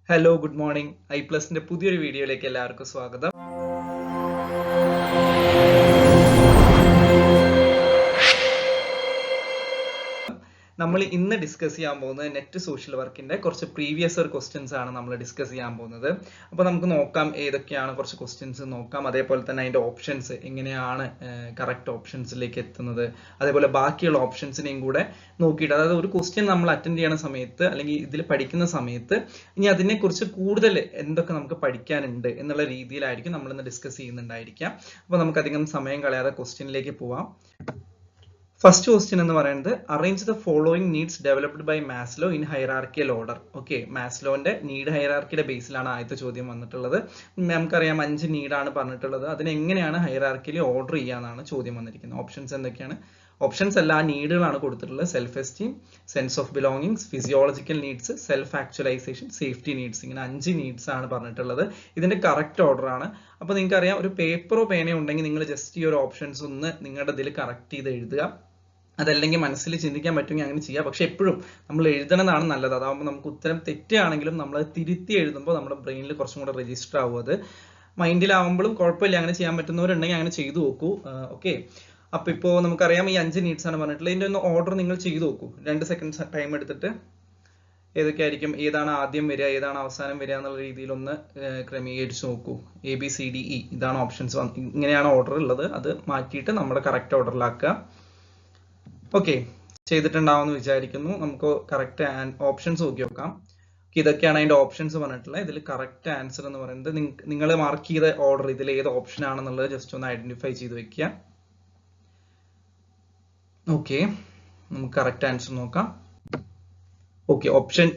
Hello, good morning. ഐ+ന്റെ പുതിയൊരു വീഡിയോയിലേക്ക് എല്ലാവർക്കും സ്വാഗതം. നമ്മൾ ഇന്ന് ഡിസ്കസ് ചെയ്യാൻ പോകുന്നത് നെറ്റ് സോഷ്യൽ വർക്കിന്റെ കുറച്ച് പ്രീവിയസ് ക്വസ്റ്റ്യൻസ് ആണ് നമ്മൾ ഡിസ്കസ് ചെയ്യാൻ പോകുന്നത്. അപ്പോൾ നമുക്ക് നോക്കാം ഏതൊക്കെയാണ് കുറച്ച് ക്വസ്റ്റ്യൻസ് നോക്കാം. അതേപോലെ തന്നെ അതിന്റെ ഓപ്ഷൻസ് എങ്ങനെയാണ് കറക്റ്റ് ഓപ്ഷൻസിലേക്ക് എത്തുന്നത്, അതേപോലെ ബാക്കിയുള്ള ഓപ്ഷൻസിനെയും കൂടെ നോക്കിയിട്ട്, അതായത് ഒരു ക്വസ്റ്റ്യൻ നമ്മൾ അറ്റൻഡ് ചെയ്യുന്ന സമയത്ത് അല്ലെങ്കിൽ ഇതിൽ പഠിക്കുന്ന സമയത്ത് ഇനി അതിനെക്കുറിച്ച് കൂടുതൽ എന്തൊക്കെ നമുക്ക് പഠിക്കാനുണ്ട് എന്നുള്ള രീതിയിലായിരിക്കും നമ്മൾ ഇന്ന് ഡിസ്കസ് ചെയ്യുന്നുണ്ടായിരിക്കാം. അപ്പോൾ നമുക്ക് അധികം സമയം കളയാതെ ക്വസ്റ്റ്യനിലേക്ക് പോവാം. ഫസ്റ്റ് ക്വസ്റ്റ്യൻ എന്ന് പറയുന്നത് arrange the following needs developed by Maslow in hierarchical order. Okay, മാസ്ലോന്റെ നീഡ് ഹൈറാർക്കിയുടെ ബേസിലാണ് ആദ്യത്തെ ചോദ്യം വന്നിട്ടുള്ളത്. നമുക്കറിയാം 5 നീഡാണ് പറഞ്ഞിട്ടുള്ളത്. അതിനെ എങ്ങനെയാണ് ഹൈറാർക്കിയിൽ ഓർഡർ ചെയ്യാന്നാണ് ചോദ്യം വന്നിരിക്കുന്നത്. ഓപ്ഷൻസ് എന്തൊക്കെയാണ്? ഓപ്ഷൻസ് എല്ലാ നീഡുകളാണ് കൊടുത്തിട്ടുള്ളത്. Self esteem, sense of belongings, physiological needs, self actualisation, safety needs. ഇങ്ങനെ 5 നീഡ്സ് ആണ് പറഞ്ഞിട്ടുള്ളത്. ഇതിന്റെ കറക്റ്റ് ഓർഡർ ആണ്. അപ്പൊ നിങ്ങൾക്ക് അറിയാം, ഒരു പേപ്പറോ പേനയോ ഉണ്ടെങ്കിൽ നിങ്ങൾ ജസ്റ്റ് ഈ ഒരു ഓപ്ഷൻസ് ഒന്ന് നിങ്ങളുടെ ഇതിൽ കറക്റ്റ് ചെയ്ത് എഴുതുക. അതല്ലെങ്കിൽ മനസ്സിൽ ചിന്തിക്കാൻ പറ്റുമെങ്കിൽ അങ്ങനെ ചെയ്യാം. പക്ഷെ എപ്പോഴും നമ്മൾ എഴുതണതാണ് നല്ലത്. അതാകുമ്പോൾ നമുക്ക് ഉത്തരം തെറ്റാണെങ്കിലും നമ്മൾ തിരുത്തി എഴുതുമ്പോൾ നമ്മുടെ ബ്രെയിനിൽ കുറച്ചും കൂടെ രജിസ്റ്റർ ആവും. അത് മൈൻഡിലാവുമ്പോഴും കുഴപ്പമില്ല. അങ്ങനെ ചെയ്യാൻ പറ്റുന്നവരുണ്ടെങ്കിൽ അങ്ങനെ ചെയ്തു നോക്കൂ. ഓക്കെ, അപ്പൊ ഇപ്പോൾ നമുക്കറിയാം ഈ 5 നീഡ്സ് ആണ് പറഞ്ഞിട്ടുള്ളത്. ഇതിന്റെ ഒന്ന് ഓർഡർ നിങ്ങൾ ചെയ്തു നോക്കൂ. 2 സെക്കൻഡ്സ് ടൈം എടുത്തിട്ട് ഏതൊക്കെയായിരിക്കും, ഏതാണ് ആദ്യം വരിക, ഏതാണ് അവസാനം വരിക എന്നുള്ള രീതിയിൽ ഒന്ന് ക്രമീകരിച്ച് നോക്കൂ. ABCDE ഇതാണ് ഓപ്ഷൻസ്. ഇങ്ങനെയാണ് ഓർഡർ ഉള്ളത്. അത് മാറ്റിയിട്ട് നമ്മുടെ കറക്റ്റ് ഓർഡറിലാക്കുക. ഓക്കെ, ചെയ്തിട്ടുണ്ടാവുമെന്ന് വിചാരിക്കുന്നു. നമുക്ക് കറക്റ്റ് ഓപ്ഷൻസ് നോക്കി നോക്കാം. ഇതൊക്കെയാണ് അതിന്റെ ഓപ്ഷൻസ് പറഞ്ഞിട്ടുള്ളത്. ഇതിൽ കറക്റ്റ് ആൻസർ എന്ന് പറയുന്നത് നിങ്ങൾ മാർക്ക് ചെയ്ത ഓർഡർ ഇതിൽ ഏത് ഓപ്ഷൻ ആണെന്നുള്ളത് ജസ്റ്റ് ഒന്ന് ഐഡന്റിഫൈ ചെയ്ത് വെക്കുക. ഓക്കെ, നമുക്ക് കറക്റ്റ് ആൻസർ നോക്കാം. ഓക്കെ, ഓപ്ഷൻ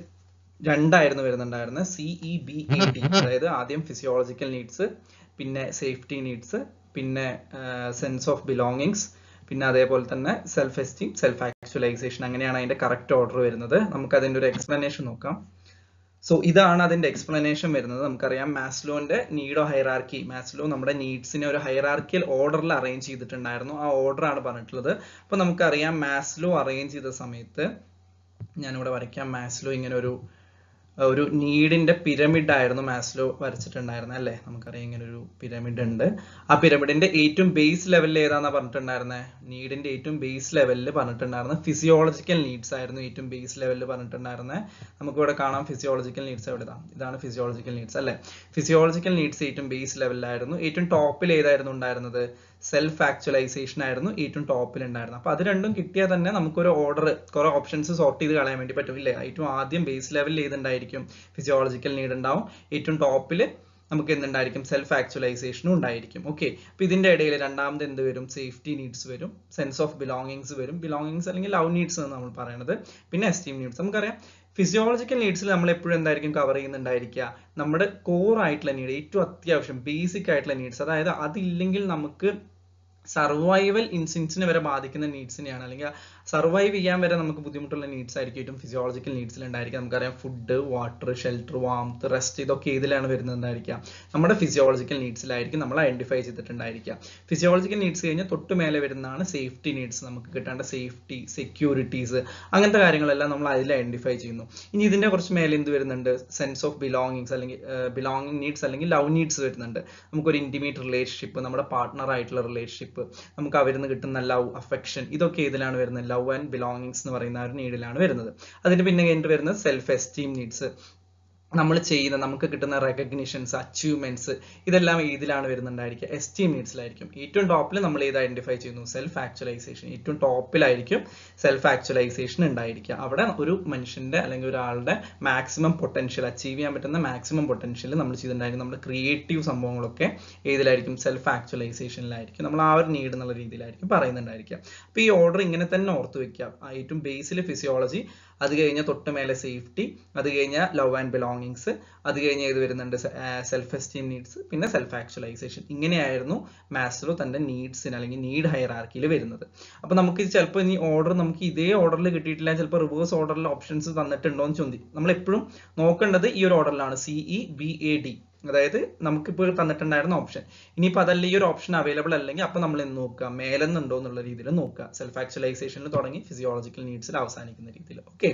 2 ആയിരുന്നു വരുന്നുണ്ടായിരുന്നത്, CEBAD. അതായത് ആദ്യം ഫിസിയോളജിക്കൽ നീഡ്സ്, പിന്നെ സേഫ്റ്റി നീഡ്സ്, പിന്നെ സെൻസ് ഓഫ് ബിലോങ്ങിങ്സ്, പിന്നെ അതേപോലെ തന്നെ സെൽഫ് എസ്റ്റീം, സെൽഫ് ആക്ച്വലൈസേഷൻ. അങ്ങനെയാണ് അതിന്റെ കറക്റ്റ് ഓർഡർ വരുന്നത്. നമുക്ക് അതിന്റെ ഒരു എക്സ്പ്ലനേഷൻ നോക്കാം. സോ ഇതാണ് അതിന്റെ എക്സ്പ്ലനേഷൻ വരുന്നത്. നമുക്കറിയാം മാസ്ലോന്റെ നീഡോ ഹൈറാർക്കി, മാസ്ലോ നമ്മുടെ നീഡ്സിനെ ഒരു ഹൈറാർക്കിയൽ ഓർഡറിൽ അറേഞ്ച് ചെയ്തിട്ടുണ്ടായിരുന്നു. ആ ഓർഡർ ആണ് പറഞ്ഞിട്ടുള്ളത്. അപ്പൊ നമുക്കറിയാം മാസ്ലോ അറേഞ്ച് ചെയ്ത സമയത്ത്, ഞാനിവിടെ വരയ്ക്കാം, മാസ്ലോ ഇങ്ങനെ ഒരു നീഡിന്റെ പിരമിഡ് ആയിരുന്നു മാസ്ലോ വരച്ചിട്ടുണ്ടായിരുന്നത് അല്ലേ. നമുക്കറിയാം ഇങ്ങനെ ഒരു പിരമിഡ് ഉണ്ട്. ആ പിരമിഡിന്റെ ഏറ്റവും ബേസ് ലെവലിൽ ഏതാണെന്നാ പറഞ്ഞിട്ടുണ്ടായിരുന്നത്? നീഡിന്റെ ഏറ്റവും ബേസ് ലെവലിൽ പറഞ്ഞിട്ടുണ്ടായിരുന്നത് ഫിസിയോളജിക്കൽ നീഡ്സ് ആയിരുന്നു. ഏറ്റവും ബേസ് ലെവലിൽ പറഞ്ഞിട്ടുണ്ടായിരുന്നത് നമുക്കിവിടെ കാണാം. ഫിസിയോളജിക്കൽ നീഡ്സ് എവിടെ? ഇതാണ് ഫിസിയോളജിക്കൽ നീഡ്സ് അല്ലേ. ഫിസിയോളജിക്കൽ നീഡ്സ് ഏറ്റവും ബേസ് ലെവലിലായിരുന്നു. ഏറ്റവും ടോപ്പിൽ ഏതായിരുന്നു ഉണ്ടായിരുന്നത്? സെൽഫ് ആക്ച്വലൈസേഷൻ ആയിരുന്നു ഏറ്റവും ടോപ്പിൽ ഉണ്ടായിരുന്നത്. അപ്പൊ അത് രണ്ടും കിട്ടിയാൽ തന്നെ നമുക്കൊരു ഓർഡർ, കുറെ ഓപ്ഷൻസ് സോർട്ട് ചെയ്ത് കളയാൻ വേണ്ടി പറ്റില്ലേ. ഏറ്റവും ആദ്യം ബേസ് ലെവലിൽ ഏതുണ്ടായിരിക്കും? ഫിസിയോളജിക്കൽ നീഡ് ഉണ്ടാവും. ഏറ്റവും ടോപ്പിൽ നമുക്ക് എന്തുണ്ടായിരിക്കും? സെൽഫ് ആക്ച്വലൈസേഷനും ഉണ്ടായിരിക്കും. ഓക്കെ, അപ്പൊ ഇതിന്റെ ഇടയിൽ രണ്ടാമത് എന്ത് വരും? സേഫ്റ്റി നീഡ്സ് വരും, സെൻസ് ഓഫ് ബിലോങ്ങിങ്സ് വരും. ബിലോങ്ങിങ്സ് അല്ലെങ്കിൽ ലവ് നീഡ്സ് എന്ന് നമ്മൾ പറയുന്നത്. പിന്നെ എസ്റ്റീം നീഡ്സ്. നമുക്കറിയാം ഫിസിയോളജിക്കൽ നീഡ്സിൽ നമ്മൾ എപ്പോഴും എന്തായിരിക്കും കവർ ചെയ്യുന്നുണ്ടായിരിക്കുക? നമ്മുടെ കോർ ആയിട്ടുള്ള നീഡ്, ഏറ്റവും അത്യാവശ്യം ബേസിക് ആയിട്ടുള്ള നീഡ്സ്. അതായത് അതില്ലെങ്കിൽ നമുക്ക് സർവൈവൽ ഇൻസ്റ്റിങ്സിനെ വരെ ബാധിക്കുന്ന നീഡ്സിനെയാണ്, അല്ലെങ്കിൽ സർവൈവ് ചെയ്യാൻ വരെ നമുക്ക് ബുദ്ധിമുട്ടുള്ള നീഡ്സ് ആയിരിക്കും ഏറ്റവും ഫിസിയോളജിക്കൽ നീഡ്സിൽ ഉണ്ടായിരിക്കുക. നമുക്കറിയാം food, water, shelter, warmth, rest, ഇതൊക്കെ ഏതിലാണ് വരുന്നതായിരിക്കുക? നമ്മുടെ ഫിസിയോളജിക്കൽ നീഡ്സിലായിരിക്കും നമ്മൾ ഐഡന്റിഫൈ ചെയ്തിട്ടുണ്ടായിരിക്കുക. ഫിസിയോളജിക്കൽ നീഡ്സ് കഴിഞ്ഞാൽ തൊട്ട് മേലെ വരുന്നതാണ് സേഫ്റ്റി നീഡ്സ്. നമുക്ക് കിട്ടേണ്ട സേഫ്റ്റി, സെക്യൂരിറ്റീസ്, അങ്ങനത്തെ കാര്യങ്ങളെല്ലാം നമ്മൾ അതിൽ ഐഡന്റിഫൈ ചെയ്യുന്നു. ഇനി ഇതിന്റെ കുറച്ച് മേലെ എന്ത് വരുന്നുണ്ട്? സെൻസ് ഓഫ് ബിലോങ്ങിങ്സ് അല്ലെങ്കിൽ ബിലോങ്ങിങ് നീഡ്സ് അല്ലെങ്കിൽ ലവ് നീഡ്സ് വരുന്നുണ്ട്. നമുക്കൊരു ഇന്റിമേറ്റ് റിലേഷൻഷിപ്പ്, നമ്മുടെ പാർട്ട്ണർ ആയിട്ടുള്ള റിലേഷൻഷിപ്പ്, നമുക്ക് അവരിൽ നിന്ന് കിട്ടുന്ന ലവ്, അഫെക്ഷൻ, ഇതൊക്കെ ഏതിലാണ് വരുന്നത്? ലവ് ആൻഡ് ബിലോങ്ങിങ്സ് എന്ന് പറയുന്ന ഒരു നീഡിലാണ് വരുന്നത്. അതിന് പിന്നെ കഴിഞ്ഞിട്ട് വരുന്നത് സെൽഫ് എസ്റ്റീം നീഡ്സ്. നമ്മൾ ചെയ്യുന്ന, നമുക്ക് കിട്ടുന്ന റെക്കഗ്നിഷൻസ്, അച്ചീവ്മെന്റ്സ്, ഇതെല്ലാം ഏതിലാണ് വരുന്നുണ്ടായിരിക്കുക? എസ്റ്റീം നീഡ്സിലായിരിക്കും. ഏറ്റവും ടോപ്പിൽ നമ്മൾ ഏത് ഐഡന്റിഫൈ ചെയ്യുന്നു? Self actualisation. ഏറ്റവും ടോപ്പിലായിരിക്കും സെൽഫ് ആക്ച്വലൈസേഷൻ ഉണ്ടായിരിക്കുക. അവിടെ ഒരു മനുഷ്യന്റെ അല്ലെങ്കിൽ ഒരാളുടെ മാക്സിമം പൊട്ടൻഷ്യൽ, അച്ചീവ് ചെയ്യാൻ പറ്റുന്ന മാക്സിമം പൊട്ടൻഷ്യൽ നമ്മൾ ചെയ്തിട്ടുണ്ടായിരിക്കും. നമ്മുടെ ക്രിയേറ്റീവ് സംഭവങ്ങളൊക്കെ ഏതിലായിരിക്കും? സെൽഫ് ആക്ച്വലൈസേഷനിലായിരിക്കും. നമ്മൾ ആ ഒരു നീഡ് എന്നുള്ള രീതിയിലായിരിക്കും പറയുന്നുണ്ടായിരിക്കുക. അപ്പൊ ഈ ഓർഡർ ഇങ്ങനെ തന്നെ ഓർത്ത് വെക്കുക. ഏറ്റവും ബേസിൽ ഫിസിയോളജി, അത് കഴിഞ്ഞാൽ തൊട്ട് മേലെ സേഫ്റ്റി, അത് കഴിഞ്ഞാൽ ലവ് ആൻഡ് ബിലോങ്ങിങ്സ്, അത് കഴിഞ്ഞ് ഏത് വരുന്നുണ്ട്? സെൽഫ് എസ്റ്റീം നീഡ്സ്, പിന്നെ സെൽഫ് ആക്ച്വലൈസേഷൻ. ഇങ്ങനെയായിരുന്നു മാസ്ലോ തന്റെ നീഡ്സിന് അല്ലെങ്കിൽ നീഡ് ഹൈറാർക്കിയിൽ വരുന്നത്. അപ്പൊ നമുക്ക് ചിലപ്പോൾ ഇനി ഓർഡർ നമുക്ക് ഇതേ ഓർഡറിൽ കിട്ടിയിട്ടില്ല, ചിലപ്പോൾ റിവേഴ്സ് ഓർഡറിൽ ഓപ്ഷൻസ് തന്നിട്ടുണ്ടോ എന്ന് ചോദിക്കും. നമ്മൾ എപ്പോഴും നോക്കേണ്ടത് ഈ ഒരു ഓർഡറിലാണ്, CEBAD. അതായത് നമുക്കിപ്പോൾ തന്നിട്ടുണ്ടായിരുന്ന ഓപ്ഷൻ. ഇനിയിപ്പോൾ അതല്ല ഈ ഒരു ഓപ്ഷൻ അവൈലബിൾ അല്ലെങ്കിൽ അപ്പൊ നമ്മൾ എന്ന് നോക്കുക, മേലെന്നുണ്ടോ എന്നുള്ള രീതിയിൽ നോക്കുക. സെൽഫ് ആക്ച്വലൈസേഷനിൽ തുടങ്ങി ഫിസിയോളജിക്കൽ നീഡ്സിൽ അവസാനിക്കുന്ന രീതിയിൽ. ഓക്കെ,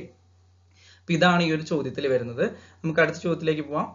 അപ്പൊ ഇതാണ് ഈ ഒരു ചോദ്യത്തിൽ വരുന്നത്. നമുക്ക് അടുത്ത ചോദ്യത്തിലേക്ക് പോവാം.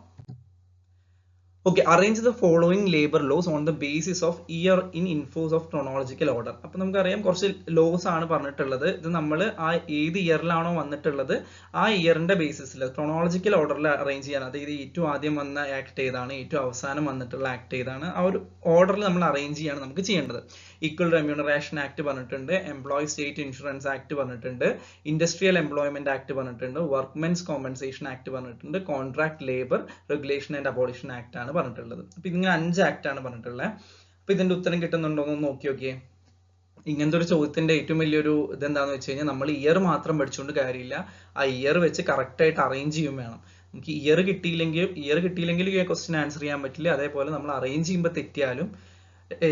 Okay, arrange the following labor laws on the basis of year in inflows of chronological order. അപ്പൊ നമുക്കറിയാം കുറച്ച് ലോസ് ആണ് പറഞ്ഞിട്ടുള്ളത്. ഇത് നമ്മൾ ആ ഏത് ഇയറിലാണോ വന്നിട്ടുള്ളത് ആ ഇയറിന്റെ ബേസിസിൽ ക്രോണോളജിക്കൽ ഓർഡറിൽ അറേഞ്ച് ചെയ്യാൻ, അതായത് ഏറ്റവും ആദ്യം വന്ന ആക്ട് ഏതാണ്, ഏറ്റവും അവസാനം വന്നിട്ടുള്ള ആക്ട് ഏതാണ്, ആ ഒരു ഓർഡറിൽ നമ്മൾ അറേഞ്ച് ചെയ്യാണ് നമുക്ക് ചെയ്യേണ്ടത്. ഈക്വൽ റെമ്യൂണറേഷൻ ആക്ട് പറഞ്ഞിട്ടുണ്ട്, എംപ്ലോയി സ്റ്റേറ്റ് ഇൻഷുറൻസ് ആക്ട് പറഞ്ഞിട്ടുണ്ട്, ഇൻഡസ്ട്രിയൽ എംപ്ലോയ്മെന്റ് ആക്ട് പറഞ്ഞിട്ടുണ്ട്, വർക്ക്മെൻസ് കോമ്പൻസേഷൻ ആക്ട് പറഞ്ഞിട്ടുണ്ട്, contract labour regulation and abolition act ആണ് പറഞ്ഞിട്ടുള്ളത്. അപ്പൊ ഇതിങ്ങനെ 5 ആക്ട് ആണ് പറഞ്ഞിട്ടുള്ളത്. അപ്പൊ ഇതിന്റെ ഉത്തരം കിട്ടുന്നുണ്ടോ എന്ന് നോക്കി നോക്കിയേ. ഇങ്ങനത്തെ ഒരു ചോദ്യത്തിന്റെ ഏറ്റവും വലിയൊരു ഇതെന്താന്ന് വെച്ച് കഴിഞ്ഞാൽ നമ്മൾ ഇയർ മാത്രം പഠിച്ചുകൊണ്ട് കാര്യമില്ല, ആ ഇയർ വെച്ച് കറക്റ്റ് ആയിട്ട് അറേഞ്ച് ചെയ്യും വേണം. നമുക്ക് ഇയർ കിട്ടിയില്ലെങ്കിൽ ഈ ക്വസ്റ്റ്യൻ ആൻസർ ചെയ്യാൻ പറ്റില്ല. അതേപോലെ നമ്മൾ അറേഞ്ച് ചെയ്യുമ്പോൾ തെറ്റിയാലും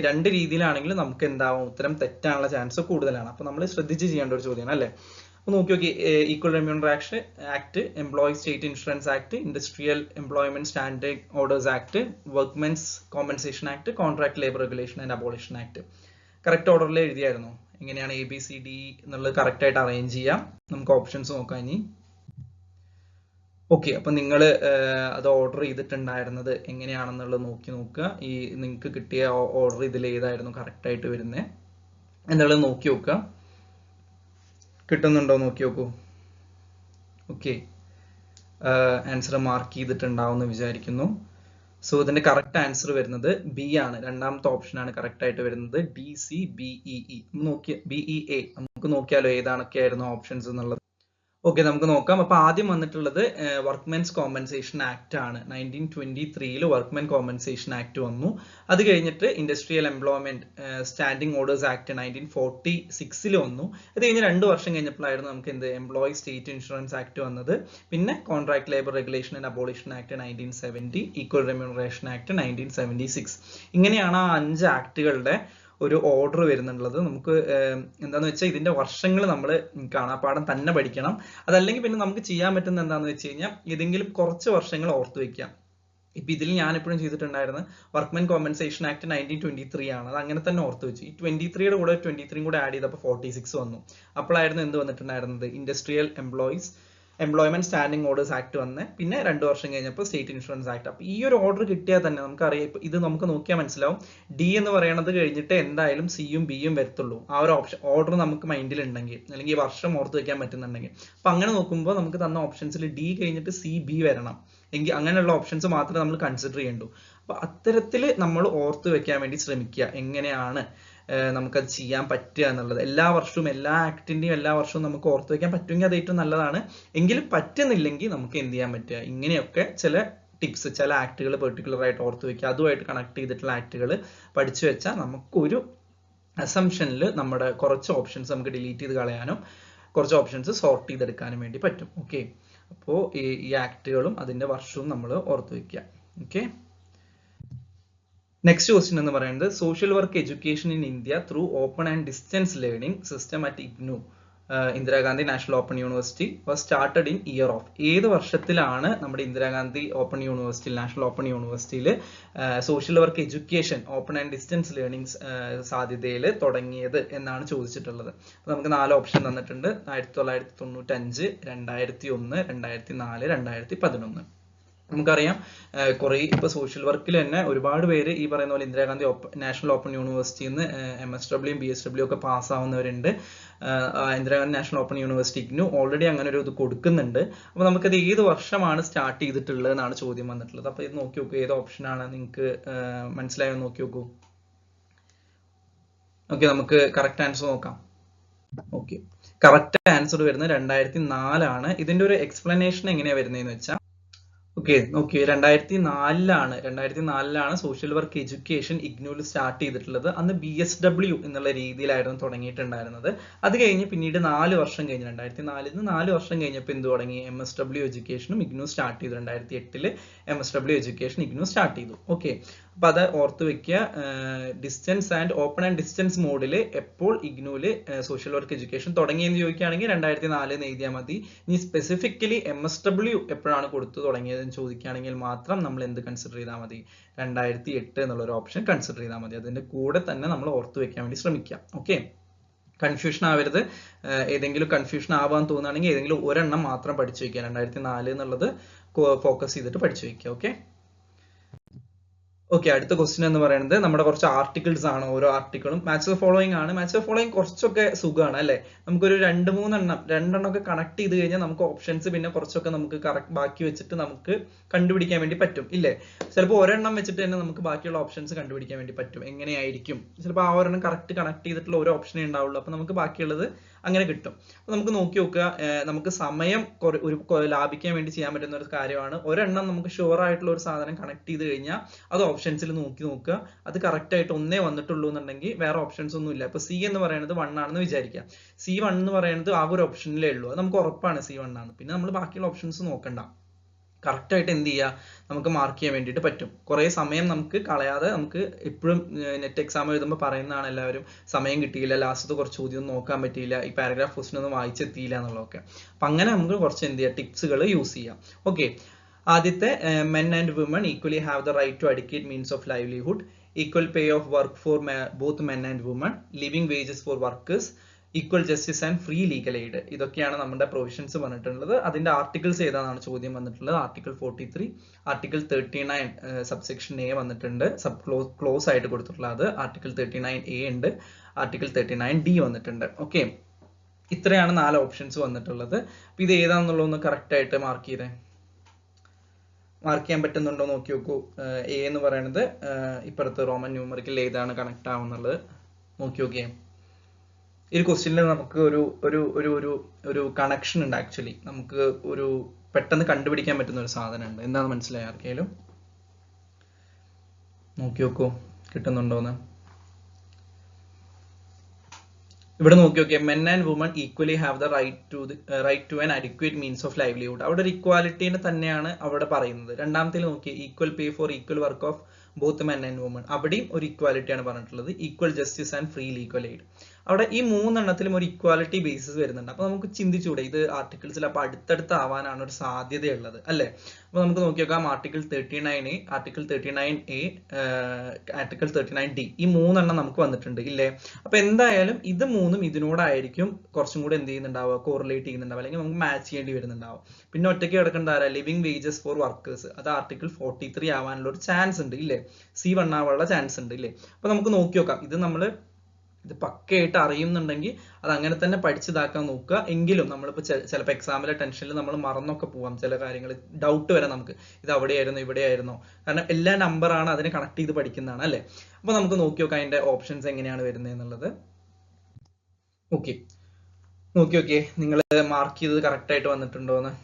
രണ്ട് രീതിയിലാണെങ്കിലും നമുക്ക് എന്താവും, ഉത്തരം തെറ്റാനുള്ള ചാൻസ് കൂടുതലാണ്. അപ്പൊ നമ്മൾ ശ്രദ്ധിച്ച് ചെയ്യേണ്ട ഒരു ചോദ്യമാണ് അല്ലേ. അപ്പൊ നോക്കി നോക്കി, equal remuneration act, employee state insurance act, industrial employment standard orders act, workmen's compensation act, contract labour regulation and abolition act. Correct ഓർഡറിൽ എഴുതിയായിരുന്നു. എങ്ങനെയാണ് ABCD എന്നുള്ളത് കറക്റ്റ് ആയിട്ട് അറേഞ്ച് ചെയ്യാം. നമുക്ക് ഓപ്ഷൻസ് നോക്കാം ഇനി. ഓക്കെ, അപ്പൊ നിങ്ങൾ അത് ഓർഡർ ചെയ്തിട്ടുണ്ടായിരുന്നത് എങ്ങനെയാണെന്നുള്ളത് നോക്കുക. ഈ നിങ്ങൾക്ക് കിട്ടിയ ഓർഡർ ഇതിൽ ഏതായിരുന്നു കറക്റ്റ് ആയിട്ട് വരുന്നത് എന്നുള്ളത് നോക്കി നോക്കുക. കിട്ടുന്നുണ്ടോ നോക്കി നോക്കൂ. ഓക്കെ, ആൻസർ മാർക്ക് ചെയ്തിട്ടുണ്ടാവും എന്ന് വിചാരിക്കുന്നു. സോ ഇതിന്റെ കറക്റ്റ് ആൻസർ വരുന്നത് ബി ആണ്. രണ്ടാമത്തെ ഓപ്ഷൻ ആണ് കറക്റ്റ് ആയിട്ട് വരുന്നത്. DCBEE. BEA. നമുക്ക് നോക്കിയാലോ ഏതാണൊക്കെയായിരുന്നു ഓപ്ഷൻസ് എന്നുള്ളത്. ഓക്കെ, നമുക്ക് നോക്കാം. അപ്പൊ ആദ്യം വന്നിട്ടുള്ളത് വർക്ക്മെൻസ് കോമ്പൻസേഷൻ ആക്ട് ആണ്. 1923 വർക്ക്മെൻ കോമ്പൻസേഷൻ ആക്ട് വന്നു. അത് കഴിഞ്ഞിട്ട് industrial employment standing orders act 1946 വന്നു. അത് കഴിഞ്ഞ് 2 വർഷം കഴിഞ്ഞപ്പോഴായിരുന്നു നമുക്ക് എന്ത് എംപ്ലോയി സ്റ്റേറ്റ് ഇൻഷുറൻസ് ആക്ട് വന്നത്. പിന്നെ contract labour regulation and abolition act 1970, equal remuneration act 1976. ഇങ്ങനെയാണ് ആ 5 ആക്ടുകളുടെ ഒരു ഓർഡർ വരുന്നുള്ളത്. നമുക്ക് എന്താന്ന് വെച്ചാൽ ഇതിന്റെ വർഷങ്ങൾ നമ്മൾ കാണാപ്പാഠം തന്നെ പഠിക്കണം. അതല്ലെങ്കിൽ പിന്നെ നമുക്ക് ചെയ്യാൻ പറ്റുന്ന എന്താന്ന് വെച്ച് കഴിഞ്ഞാൽ ഏതെങ്കിലും കുറച്ച് വർഷങ്ങൾ ഓർത്തു വെക്കാം. ഇപ്പൊ ഇതിൽ ഞാൻ എപ്പോഴും ചെയ്തിട്ടുണ്ടായിരുന്നത് വർക്ക്മെൻ കോമ്പൻസേഷൻ ആക്ട് 1923 ആണ്. അത് അങ്ങനെ തന്നെ ഓർത്ത് വെച്ചു. ഈ 23യുടെ കൂടെ 23 കൂടെ ആഡ് ചെയ്തപ്പോൾ 46 വന്നു. അപ്പോഴായിരുന്നു എന്ത് വന്നിട്ടുണ്ടായിരുന്നത്, industrial employment standing orders act വന്ന് പിന്നെ 2 വർഷം കഴിഞ്ഞപ്പോൾ സ്റ്റേറ്റ് ഇൻഷുറൻസ് ആക്ട്. അപ്പൊ ഈ ഒരു ഓർഡർ കിട്ടിയാൽ തന്നെ നമുക്കറിയാം, ഇത് നമുക്ക് നോക്കിയാൽ മനസ്സിലാവും. ഡി എന്ന് പറയുന്നത് കഴിഞ്ഞിട്ട് എന്തായാലും സിയും ബിയും വരത്തുള്ളൂ. ആ ഒരു ഓർഡർ നമുക്ക് മൈൻഡിൽ ഉണ്ടെങ്കിൽ, അല്ലെങ്കിൽ ഈ വർഷം ഓർത്ത് വെക്കാൻ പറ്റുന്നുണ്ടെങ്കിൽ. അപ്പൊ അങ്ങനെ നോക്കുമ്പോൾ നമുക്ക് തന്ന ഓപ്ഷൻസിൽ ഡി കഴിഞ്ഞിട്ട് CB വരണം. എങ്കിൽ അങ്ങനെയുള്ള ഓപ്ഷൻസ് മാത്രമേ നമ്മൾ കൺസിഡർ ചെയ്യണ്ടൂ. അപ്പൊ അത്തരത്തിൽ നമ്മൾ ഓർത്ത് വെക്കാൻ വേണ്ടി ശ്രമിക്കുക. എങ്ങനെയാണ് നമുക്കത് ചെയ്യാൻ പറ്റുക എന്നുള്ളത്. എല്ലാ വർഷവും എല്ലാ ആക്ടിന്റെയും എല്ലാ വർഷവും നമുക്ക് ഓർത്ത് വെക്കാൻ പറ്റുമെങ്കിൽ അത് ഏറ്റവും നല്ലതാണ്. എങ്കിലും പറ്റുന്നില്ലെങ്കിൽ നമുക്ക് എന്ത് ചെയ്യാൻ പറ്റുക, ഇങ്ങനെയൊക്കെ ചില ടിപ്സ്, ചില ആക്ടുകൾ പെർട്ടിക്കുലർ ആയിട്ട് ഓർത്ത് വെക്കുക. അതുമായിട്ട് കണക്ട് ചെയ്തിട്ടുള്ള ആക്ടുകൾ പഠിച്ചു വെച്ചാൽ നമുക്കൊരു അസംഷനിൽ നമ്മുടെ കുറച്ച് ഓപ്ഷൻസ് നമുക്ക് ഡിലീറ്റ് ചെയ്ത് കളയാനും കുറച്ച് ഓപ്ഷൻസ് സോർട്ട് ചെയ്തെടുക്കാനും വേണ്ടി പറ്റും. ഓക്കെ, അപ്പോൾ ഈ ആക്ടുകളും അതിന്റെ വർഷവും നമ്മൾ ഓർത്ത് വെക്കുക. ഓക്കെ, നെക്സ്റ്റ് ക്വസ്റ്റ്യൻ എന്ന് പറയുന്നത് social work education in India through open and distance learning system at IGNOU Indira Gandhi national open university was started in year of. ഏത് വർഷത്തിലാണ് നമ്മുടെ Indira Gandhi open university, national open യൂണിവേഴ്സിറ്റിയിൽ social work education open and distance learning സാധ്യതയിൽ തുടങ്ങിയത് എന്നാണ് ചോദിച്ചിട്ടുള്ളത്. അപ്പോൾ നമുക്ക് 4 option തന്നിട്ടുണ്ട്. 1995, 2001, 2004, 2011. നമുക്കറിയാം കുറെ ഇപ്പൊ സോഷ്യൽ വർക്കിൽ തന്നെ ഒരുപാട് പേര് ഈ പറയുന്ന പോലെ ഇന്ദിരാഗാന്ധി നാഷണൽ ഓപ്പൺ യൂണിവേഴ്സിറ്റിയിൽ നിന്ന് MSW BSW ഒക്കെ പാസ്സാവുന്നവരുണ്ട്. Indira Gandhi national open university IGNOU already അങ്ങനെ ഒരു ഇത് കൊടുക്കുന്നുണ്ട്. അപ്പൊ നമുക്കത് ഏത് വർഷമാണ് സ്റ്റാർട്ട് ചെയ്തിട്ടുള്ളത് എന്നാണ് ചോദ്യം വന്നിട്ടുള്ളത്. അപ്പൊ ഇത് നോക്കി നോക്കൂ, ഏത് ഓപ്ഷനാണ് നിങ്ങൾക്ക് മനസ്സിലായോ നോക്കി നോക്കൂ. ഓക്കെ, നമുക്ക് കറക്റ്റ് ആൻസർ നോക്കാം. ഓക്കെ, കറക്റ്റ് ആൻസർ വരുന്നത് 2004 ആണ്. ഇതിന്റെ ഒരു എക്സ്പ്ലനേഷൻ എങ്ങനെയാ വരുന്നതെന്ന് വെച്ചാൽ, ഓക്കെ നോക്കി, 2004 സോഷ്യൽ വർക്ക് എഡ്യൂക്കേഷൻ IGNOUൽ സ്റ്റാർട്ട് ചെയ്തിട്ടുള്ളത്. അന്ന് BSW എന്നുള്ള രീതിയിലായിരുന്നു തുടങ്ങിയിട്ടുണ്ടായിരുന്നത്. അത് കഴിഞ്ഞ് പിന്നീട് 4 വർഷം കഴിഞ്ഞ് 2004 4 വർഷം കഴിഞ്ഞപ്പോൾ എന്ത് തുടങ്ങി, MSW എഡ്യൂക്കേഷനും IGNOU സ്റ്റാർട്ട് ചെയ്തു. 2008 MSW എഡ്യൂക്കേഷൻ IGNOU സ്റ്റാർട്ട് ചെയ്തു. ഓക്കെ, അപ്പൊ അത് ഓർത്ത് വെക്കുക. Distance and open and distance മോഡിൽ എപ്പോൾ IGNOയിൽ സോഷ്യൽ വർക്ക് എഡ്യൂക്കേഷൻ തുടങ്ങിയെന്ന് ചോദിക്കുകയാണെങ്കിൽ 2004 എഴുതിയാൽ മതി. ഇനി സ്പെസിഫിക്കലി MSW എപ്പോഴാണ് കൊടുത്തു തുടങ്ങിയതെന്ന് ചോദിക്കുകയാണെങ്കിൽ മാത്രം നമ്മൾ എന്ത് കൺസിഡർ ചെയ്താൽ മതി, 2008 എന്നുള്ള ഒരു ഓപ്ഷൻ കൺസിഡർ ചെയ്താൽ മതി. അതിന്റെ കൂടെ തന്നെ നമ്മൾ ഓർത്ത് വെക്കാൻ വേണ്ടി ശ്രമിക്കാം. ഓക്കെ, കൺഫ്യൂഷൻ ആവരുത്. ഏതെങ്കിലും കൺഫ്യൂഷൻ ആവാൻ തോന്നുകയാണെങ്കിൽ ഏതെങ്കിലും ഒരെണ്ണം മാത്രം പഠിച്ചു വയ്ക്കുക. 2004 എന്നുള്ളത് ഫോക്കസ് ചെയ്തിട്ട് പഠിച്ചു വയ്ക്കുക. ഓക്കെ ഓക്കെ അടുത്ത ക്വസ്റ്റ്യൻ എന്ന് പറയുന്നത് നമ്മുടെ കുറച്ച് ആർട്ടിക്കിൾസ് ആണ്. ഓരോ ആർട്ടിക്കിളും മാച്ച് ദ ഫോളോയിങ് ആണ്. മാച്ച് ദ ഫോളോയിങ് കുറച്ചൊക്കെ സുഖമാണ് അല്ലെ. നമുക്കൊരു 2-3 രണ്ടെണ്ണമൊക്കെ കണക്ട് ചെയ്ത് കഴിഞ്ഞാൽ നമുക്ക് ഓപ്ഷൻസ് പിന്നെ കുറച്ചൊക്കെ നമുക്ക് കറക്റ്റ് ബാക്കി വെച്ചിട്ട് നമുക്ക് കണ്ടുപിടിക്കാൻ വേണ്ടി പറ്റും ഇല്ലേ. ചിലപ്പോൾ ഒരെണ്ണം വെച്ചിട്ട് തന്നെ നമുക്ക് ബാക്കിയുള്ള ഓപ്ഷൻസ് കണ്ടുപിടിക്കാൻ വേണ്ടി പറ്റും. എങ്ങനെയായിരിക്കും ചിലപ്പോൾ ആ ഒരെണ്ണം കറക്റ്റ് കണക്ട് ചെയ്തിട്ടുള്ള ഒരു ഓപ്ഷനേ ഉണ്ടാവുള്ളൂ. അപ്പൊ നമുക്ക് ബാക്കിയുള്ളത് അങ്ങനെ കിട്ടും. അപ്പൊ നമുക്ക് നോക്കി നോക്കുക. നമുക്ക് സമയം ലാഭിക്കാൻ വേണ്ടി ചെയ്യാൻ പറ്റുന്ന ഒരു കാര്യമാണ്. ഒരെണ്ണം നമുക്ക് ഷുവർ ആയിട്ടുള്ള ഒരു സാധനം കണക്ട് ചെയ്ത് കഴിഞ്ഞാൽ അത് ഓപ്ഷൻസിൽ നോക്കി നോക്കുക. അത് കറക്റ്റ് ആയിട്ട് ഒന്നേ വന്നിട്ടുള്ളൂ എന്നുണ്ടെങ്കിൽ വേറെ ഓപ്ഷൻസ് ഒന്നും ഇല്ല. ഇപ്പൊ സി എന്ന് പറയുന്നത് 1 ആണെന്ന് വിചാരിക്കാം. C1 എന്ന് പറയുന്നത് ആകെ ഒരു ഓപ്ഷനിലേ ഉള്ളൂ. അത് നമുക്ക് ഉറപ്പാണ് C1 ആണ്. പിന്നെ നമ്മൾ ബാക്കിയുള്ള ഓപ്ഷൻസ് നോക്കണ്ട. കറക്റ്റ് ആയിട്ട് എന്ത് ചെയ്യുക, നമുക്ക് മാർക്ക് ചെയ്യാൻ വേണ്ടിയിട്ട് പറ്റും. കുറെ സമയം നമുക്ക് കളയാതെ നമുക്ക് എപ്പോഴും നെറ്റ് എക്സാം എഴുതുമ്പോൾ പറയുന്നതാണ് എല്ലാവരും സമയം കിട്ടിയില്ല, ലാസ്റ്റത്തെ കുറച്ച് ചോദ്യം നോക്കാൻ പറ്റിയില്ല, ഈ പാരഗ്രാഫ് ക്വസ്റ്റ്യൻ ഒന്നും വായിച്ചെത്തിയില്ല എന്നുള്ളതൊക്കെ. അപ്പൊ അങ്ങനെ നമുക്ക് കുറച്ച് എന്ത് ചെയ്യാം, ടിപ്സുകൾ യൂസ് ചെയ്യാം. ഓക്കെ ആദ്യത്തെ men and women equally have the right to adequate means of livelihood, equal pay of work for both men and women, living wages for workers, equal justice and free legal aid. ഇതൊക്കെയാണ് നമ്മുടെ provisions പറഞ്ഞിട്ടുള്ളത്. അതിന്റെ articles ഏതാണെന്നാണ് ചോദ്യം വന്നിട്ടുള്ളത്. Article 43, article 39 subsection A വന്നിട്ടുണ്ട്, sub close ആയിട്ട് കൊടുത്തിട്ടുള്ളത്. Article 39A ഉണ്ട്, ആർട്ടിക്കിൾ 39D വന്നിട്ടുണ്ട്. ഓക്കെ ഇത്രയാണ് 4 ഓപ്ഷൻസ് വന്നിട്ടുള്ളത്. അപ്പൊ ഇത് ഏതാണെന്നുള്ളതൊന്ന് കറക്റ്റ് ആയിട്ട് മാർക്ക് ചെയ്തേ. മാർക്ക് ചെയ്യാൻ പറ്റുന്നുണ്ടോ നോക്കി നോക്കൂ. എ എന്ന് പറയുന്നത് ഇപ്പുറത്ത് റോമൻ ന്യൂമറിക്കൽ ഏതാണ് കണക്ട് ആവുന്നുള്ളത് നോക്കി നോക്കിയേ. ഈ ക്വസ്റ്റ്യനിൽ നമുക്ക് ഒരു ഒരു ഒരു ഒരു ഒരു കണക്ഷൻ ഉണ്ട്. ആക്ച്വലി നമുക്ക് ഒരു പെട്ടെന്ന് കണ്ടുപിടിക്കാൻ പറ്റുന്ന ഒരു സാധനം ഉണ്ട്. എന്താണെന്ന് മനസ്സിലായി ആർക്കെങ്കിലും? നോക്കി നോക്കൂ കിട്ടുന്നുണ്ടോന്ന്. ഇവിടെ നോക്കി നോക്കിയാൽ men and women equally have the right to an adequate means of livelihood. അവിടെ ഒരു ഇക്വാലിറ്റീനെ തന്നെയാണ് അവിടെ പറയുന്നത്. രണ്ടാമത്തേൽ നോക്കി equal pay for equal work of both men and women. അവിടെയും ഒരു ഇക്വാലിറ്റി ആണ് പറഞ്ഞിട്ടുള്ളത്. Equal justice and free legal aid. അവിടെ ഈ 3 എണ്ണത്തിലും ഒരു ഇക്വാലിറ്റി ബേസിസ് വരുന്നുണ്ട്. അപ്പൊ നമുക്ക് ചിന്തിച്ചൂടെ ഇത് ആർട്ടിക്കിൾസിൽ അപ്പൊ അടുത്തടുത്ത് ആവാനാണ് ഒരു സാധ്യതയുള്ളത് അല്ലെ. അപ്പൊ നമുക്ക് നോക്കി നോക്കാം. Article 39A, article 39A, article 39D ഈ 3 എണ്ണം നമുക്ക് വന്നിട്ടുണ്ട് ഇല്ലേ. അപ്പൊ എന്തായാലും ഇത് 3ഉം ഇതിനോടായിരിക്കും കുറച്ചും കൂടെ എന്ത് ചെയ്യുന്നുണ്ടാവുക, കോറിലേറ്റ് ചെയ്യുന്നുണ്ടാവുക, അല്ലെങ്കിൽ നമുക്ക് മാച്ച് ചെയ്യേണ്ടി വരുന്നുണ്ടാവും. പിന്നെ ഒറ്റയ്ക്ക് കിടക്കേണ്ട ആരാ, ലിവിംഗ് വേജസ് ഫോർ വർക്കേഴ്സ്. അത് ആർട്ടിക്കിൾ 43 ആവാനുള്ള ഒരു ചാൻസ് ഉണ്ട് ഇല്ലേ. C1 ആവാനുള്ള ചാൻസ് ഉണ്ട് ഇല്ലേ. അപ്പൊ നമുക്ക് നോക്കി നോക്കാം. ഇത് പക്കയായിട്ട് അറിയുന്നുണ്ടെങ്കിൽ അത് അങ്ങനെ തന്നെ പഠിച്ചിതാക്കാൻ നോക്കുക. എങ്കിലും നമ്മളിപ്പോൾ ചിലപ്പോൾ എക്സാമിലെ ടെൻഷനിൽ നമ്മൾ മറന്നൊക്കെ പോവാം ചില കാര്യങ്ങൾ, ഡൗട്ട് വരാം നമുക്ക് ഇത് അവിടെയായിരുന്നോ ഇവിടെയായിരുന്നോ. കാരണം എല്ലാ നമ്പറാണ് അതിനെ കണക്ട് ചെയ്ത് പഠിക്കുന്നതാണ് അല്ലെ. അപ്പൊ നമുക്ക് നോക്കി നോക്കാം അതിന്റെ ഓപ്ഷൻസ് എങ്ങനെയാണ് വരുന്നത് എന്നുള്ളത്. ഓക്കെ നോക്കി നോക്കിയേ നിങ്ങൾ മാർക്ക് ചെയ്തത് കറക്റ്റ് ആയിട്ട് വന്നിട്ടുണ്ടോന്ന്.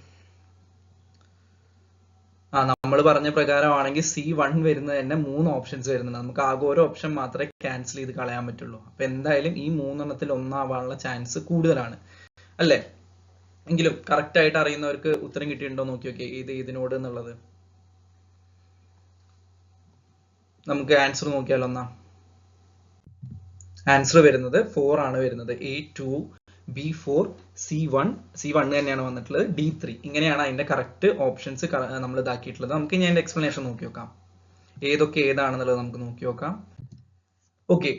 നമ്മൾ പറഞ്ഞ പ്രകാരമാണെങ്കിൽ C1 വരുന്നത് തന്നെ 3 ഓപ്ഷൻസ് വരുന്നുണ്ട്. നമുക്ക് ആകെ ഒരു ഓപ്ഷൻ മാത്രമേ ക്യാൻസൽ ചെയ്ത് കളയാൻ പറ്റുള്ളൂ. അപ്പൊ എന്തായാലും ഈ 3 എണ്ണത്തിൽ ഒന്നാവാനുള്ള ചാൻസ് കൂടുതലാണ് അല്ലെ. എങ്കിലും കറക്റ്റ് ആയിട്ട് അറിയുന്നവർക്ക് ഉത്തരം കിട്ടിയിട്ടുണ്ടോ നോക്കി നോക്കിയേ ഇതിനോട് എന്നുള്ളത്. നമുക്ക് ആൻസർ നോക്കിയാലോ. ആൻസർ വരുന്നത് 4 ആണ് വരുന്നത്. A2, B4, C1 തന്നെയാണ് വന്നിട്ടുള്ളത്. D3 ഇങ്ങനെയാണ് അതിന്റെ കറക്റ്റ് ഓപ്ഷൻസ് നമ്മൾ ഇതാക്കിയിട്ടുള്ളത്. നമുക്ക് ഇനി അതിന്റെ എക്സ്പ്ലനേഷൻ നോക്കി നോക്കാം. ഏതൊക്കെ ഏതാണെന്നുള്ളത് നമുക്ക് നോക്കി നോക്കാം. ഓക്കെ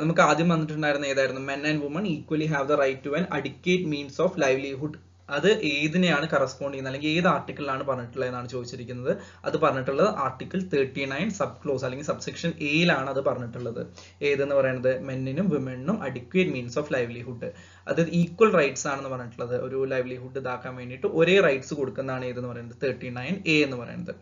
നമുക്ക് ആദ്യം വന്നിട്ടുണ്ടായിരുന്ന ഏതായിരുന്നു, men and women equally have the right to an adequate means of livelihood. അത് ഏതിനെയാണ് കറസ്പോണ്ട് ചെയ്യുന്നത്, അല്ലെങ്കിൽ ഏത് ആർട്ടിക്കിളിലാണ് പറഞ്ഞിട്ടുള്ളത് എന്നാണ് ചോദിച്ചിരിക്കുന്നത്. അത് പറഞ്ഞിട്ടുള്ളത് ആർട്ടിക്കിൾ 39 സബ് ക്ലോസ് അല്ലെങ്കിൽ സബ്സെക്ഷൻ എയിലാണ് അത് പറഞ്ഞിട്ടുള്ളത്. ഏതെന്ന് പറയുന്നത് മെന്നിനും വിമണിനും അഡിക്വേറ്റ് മീൻസ് ഓഫ് ലൈവ്ലിഹുഡ്. അത് ഈക്വൽ റൈറ്റ്സ് ആണെന്ന് പറഞ്ഞിട്ടുള്ളത്. ഒരു ലൈവ്ലിഹുഡ് ഇതാക്കാൻ വേണ്ടിയിട്ട് ഒരേ റൈറ്റ്സ് കൊടുക്കുന്നതാണ് ഏതെന്ന് പറയുന്നത് 39A എന്ന് പറയുന്നത്.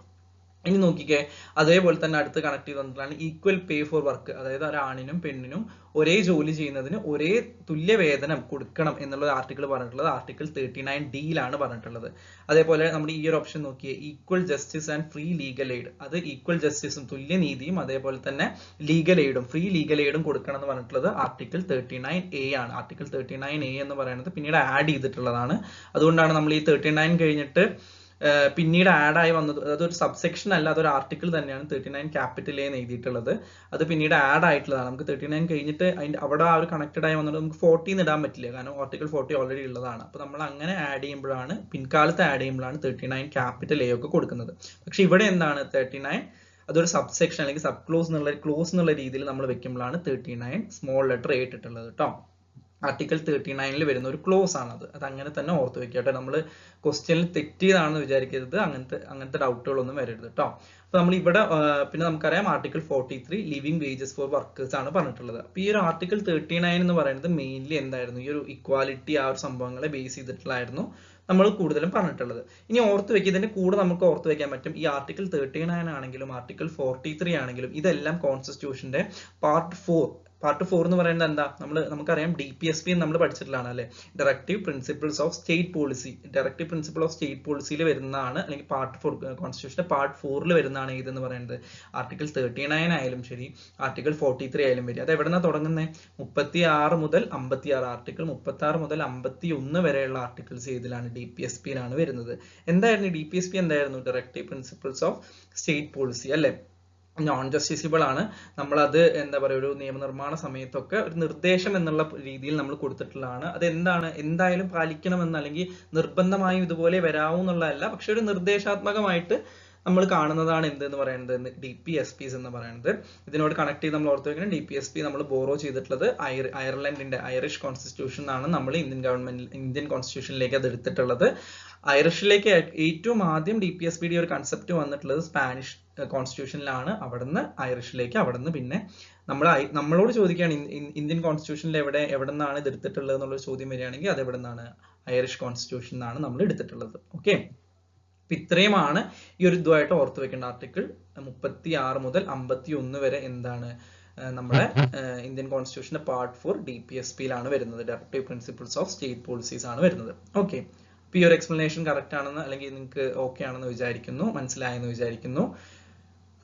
ഇനി നോക്കിക്കേ, അതേപോലെ തന്നെ അടുത്ത് കണക്ട് ചെയ്ത് വന്നിട്ടുള്ളതാണ് ഈക്വൽ പേ ഫോർ വർക്ക്. അതായത് ഒരാണിനും പെണ്ണിനും ഒരേ ജോലി ചെയ്യുന്നതിന് ഒരേ തുല്യ വേതനം കൊടുക്കണം എന്നുള്ള ആർട്ടിക്കിൾ പറഞ്ഞിട്ടുള്ളത് ആർട്ടിക്കിൾ 39D പറഞ്ഞിട്ടുള്ളത്. അതേപോലെ നമ്മുടെ ഈ ഒരു ഓപ്ഷൻ നോക്കിയേ, equal justice and free legal aid. അത് ഈക്വൽ ജസ്റ്റിസും തുല്യനീതിയും അതേപോലെ തന്നെ ലീഗൽ എയ്ഡും ഫ്രീ ലീഗൽ എയ്ഡും കൊടുക്കണം എന്ന് പറഞ്ഞിട്ടുള്ളത് ആർട്ടിക്കിൾ 39A ആണ്. ആർട്ടിക്കിൾ 39A എന്ന് പറയുന്നത് പിന്നീട് ആഡ് ചെയ്തിട്ടുള്ളതാണ്. അതുകൊണ്ടാണ് നമ്മൾ ഈ 39 കഴിഞ്ഞിട്ട് പിന്നീട് ആഡ് ആയി വന്നത്. അതൊരു സബ്സെക്ഷൻ അല്ല, അതൊരു ആർട്ടിക്കിൾ തന്നെയാണ്. 39 ക്യാപിറ്റൽ എന്ന് എഴുതിയിട്ടുള്ളത് അത് പിന്നീട് ആഡ് ആയിട്ടുള്ളതാണ്. നമുക്ക് 39 കഴിഞ്ഞിട്ട് അതിന്റെ അവിടെ ആ ഒരു കണക്റ്റഡ് ആയി വന്നത് നമുക്ക് 40 ഇടാൻ പറ്റില്ല, കാരണം ആർട്ടിക്കിൾ 40 ഓൾറെഡി ഉള്ളതാണ്. അപ്പൊ നമ്മൾ അങ്ങനെ ആഡ് ചെയ്യുമ്പോഴാണ്, പിൻകാലത്ത് ആഡ് ചെയ്യുമ്പോഴാണ് 39 ക്യാപിറ്റൽ എ ഒക്കെ കൊടുക്കുന്നത്. പക്ഷെ ഇവിടെ എന്താണ് 39 അതൊരു സബ്സെക്ഷൻ അല്ലെങ്കിൽ സബ് ക്ലോസ് എന്നുള്ള രീതിയിൽ നമ്മൾ വെക്കുമ്പോഴാണ് 39 സ്മോൾ ലെറ്റർ A ഇട്ടിട്ടുള്ളത് കേട്ടോ. ആർട്ടിക്കിൾ 39 വരുന്ന ഒരു ക്ലോസ് ആണത്. അത് അങ്ങനെ തന്നെ ഓർത്ത് വെക്കുക കേട്ടോ. നമ്മൾ ക്വസ്റ്റ്യനിൽ തെറ്റിയതാണെന്ന് വിചാരിക്കരുത്, അങ്ങനത്തെ ഡൗട്ടുകളൊന്നും വരരുത് കേട്ടോ. അപ്പൊ നമ്മൾ ഇവിടെ പിന്നെ നമുക്കറിയാം article 43 living wages four workers ആണ് പറഞ്ഞിട്ടുള്ളത്. അപ്പൊ ഈ ഒരു ആർട്ടിക്കിൾ 39 എന്ന് പറയുന്നത് മെയിൻലി എന്തായിരുന്നു, ഈ ഒരു ഇക്വാലിറ്റി ആ ഒരു സംഭവങ്ങളെ ബേസ് ചെയ്തിട്ടുള്ളായിരുന്നു നമ്മൾ കൂടുതലും പറഞ്ഞിട്ടുള്ളത്. ഇനി ഓർത്ത് വെക്കുക, ഇതിന്റെ കൂടെ നമുക്ക് ഓർത്ത് വെക്കാൻ പറ്റും ഈ ആർട്ടിക്കിൾ 39 ആണെങ്കിലും ആർട്ടിക്കിൾ 43 ആണെങ്കിലും ഇതെല്ലാം കോൺസ്റ്റിറ്റ്യൂഷന്റെ പാർട്ട് 4 എന്ന് പറയുന്നത് എന്താ, നമുക്കറിയാം DPSP നമ്മൾ പഠിച്ചിട്ടുള്ളതാണ് അല്ലെ, directive principles of state policy. Directive principle of state പോളിസിയിൽ വരുന്നതാണ്, അല്ലെങ്കിൽ പാർട്ട് 4 കോൺസ്റ്റിറ്റ്യൂഷന്റെ പാർട്ട് 4 വരുന്നതാണ് ഇതെന്ന് പറയുന്നത്. ആർട്ടിക്കിൾ 39 ആയാലും ശരി, ആർട്ടിക്കിൾ 43 ആയാലും വരും. അത് എവിടെന്നാ തുടങ്ങുന്നത്, 36 മുതൽ 56, ആർട്ടിക്കിൾ 36 മുതൽ 51 വരെയുള്ള ആർട്ടിക്കിൾസ് ഇതിലാണ് DPSP-യിലാണ് വരുന്നത്. എന്തായിരുന്നു DPSP, എന്തായിരുന്നു, directive principles of state policy അല്ലെ. നോൺ ജസ്റ്റിസിബിൾ ആണ്. നമ്മളത് എന്താ പറയുക, ഒരു നിയമനിർമ്മാണ സമയത്തൊക്കെ ഒരു നിർദ്ദേശം എന്നുള്ള രീതിയിൽ നമ്മൾ കൊടുത്തിട്ടുള്ളതാണ്. അത് എന്തായാലും പാലിക്കണമെന്ന്, അല്ലെങ്കിൽ നിർബന്ധമായും ഇതുപോലെ വരാവുന്നുള്ളതല്ല, പക്ഷെ ഒരു നിർദ്ദേശാത്മകമായിട്ട് നമ്മൾ കാണുന്നതാണ് എന്തെന്ന് പറയുന്നത് DPSPs എന്ന് പറയുന്നത്. ഇതിനോട് കണക്ട് ചെയ്ത് നമ്മൾ ഓർത്ത് വെക്കണം, DPSP നമ്മൾ ബോറോ ചെയ്തിട്ടുള്ളത് അയർലൻഡിന്റെ ഐറിഷ് കോൺസ്റ്റിറ്റ്യൂഷൻ ആണ്. നമ്മൾ ഇന്ത്യൻ കോൺസ്റ്റിറ്റ്യൂഷനിലേക്ക് അത് എടുത്തിട്ടുള്ളത്. ഐറിഷിലേക്ക് ഏറ്റവും ആദ്യം DPSP-യുടെ ഒരു കൺസെപ്റ്റ് വന്നിട്ടുള്ളത് സ്പാനിഷ് കോൺസ്റ്റിറ്റ്യൂഷനിലാണ്. അവിടുന്ന് ഐറിഷിലേക്ക്, അവിടുന്ന് പിന്നെ നമ്മളോട് ചോദിക്കുകയാണ് ഇന്ത്യൻ കോൺസ്റ്റിറ്റ്യൂഷനിൽ എവിടെ നിന്നാണ് ഇത് എടുത്തിട്ടുള്ളത് എന്നുള്ള ചോദ്യം വരികയാണെങ്കിൽ അത് എവിടെ നിന്നാണ്, ഐറിഷ് കോൺസ്റ്റിറ്റ്യൂഷൻ എന്നാണ് നമ്മൾ എടുത്തിട്ടുള്ളത്. ഓക്കെ, അപ്പൊ ഇത്രയുമാണ് ഈ ഒരു ഇതുമായിട്ട് ഓർത്ത് വെക്കേണ്ട. ആർട്ടിക്കിൾ 36 മുതൽ 51 വരെ എന്താണ്, നമ്മുടെ ഇന്ത്യൻ കോൺസ്റ്റിറ്റ്യൂഷന്റെ പാർട്ട് 4 DPSP-യിലാണ് വരുന്നത്. Directive principles of state policies ആണ് വരുന്നത്. ഓക്കെ, അപ്പൊ ഈ ഒരു എക്സ്പ്ലനേഷൻ കറക്റ്റ് ആണെന്ന്, അല്ലെങ്കിൽ നിങ്ങൾക്ക് ഓക്കെ ആണെന്ന് വിചാരിക്കുന്നു, മനസ്സിലായെന്ന് വിചാരിക്കുന്നു.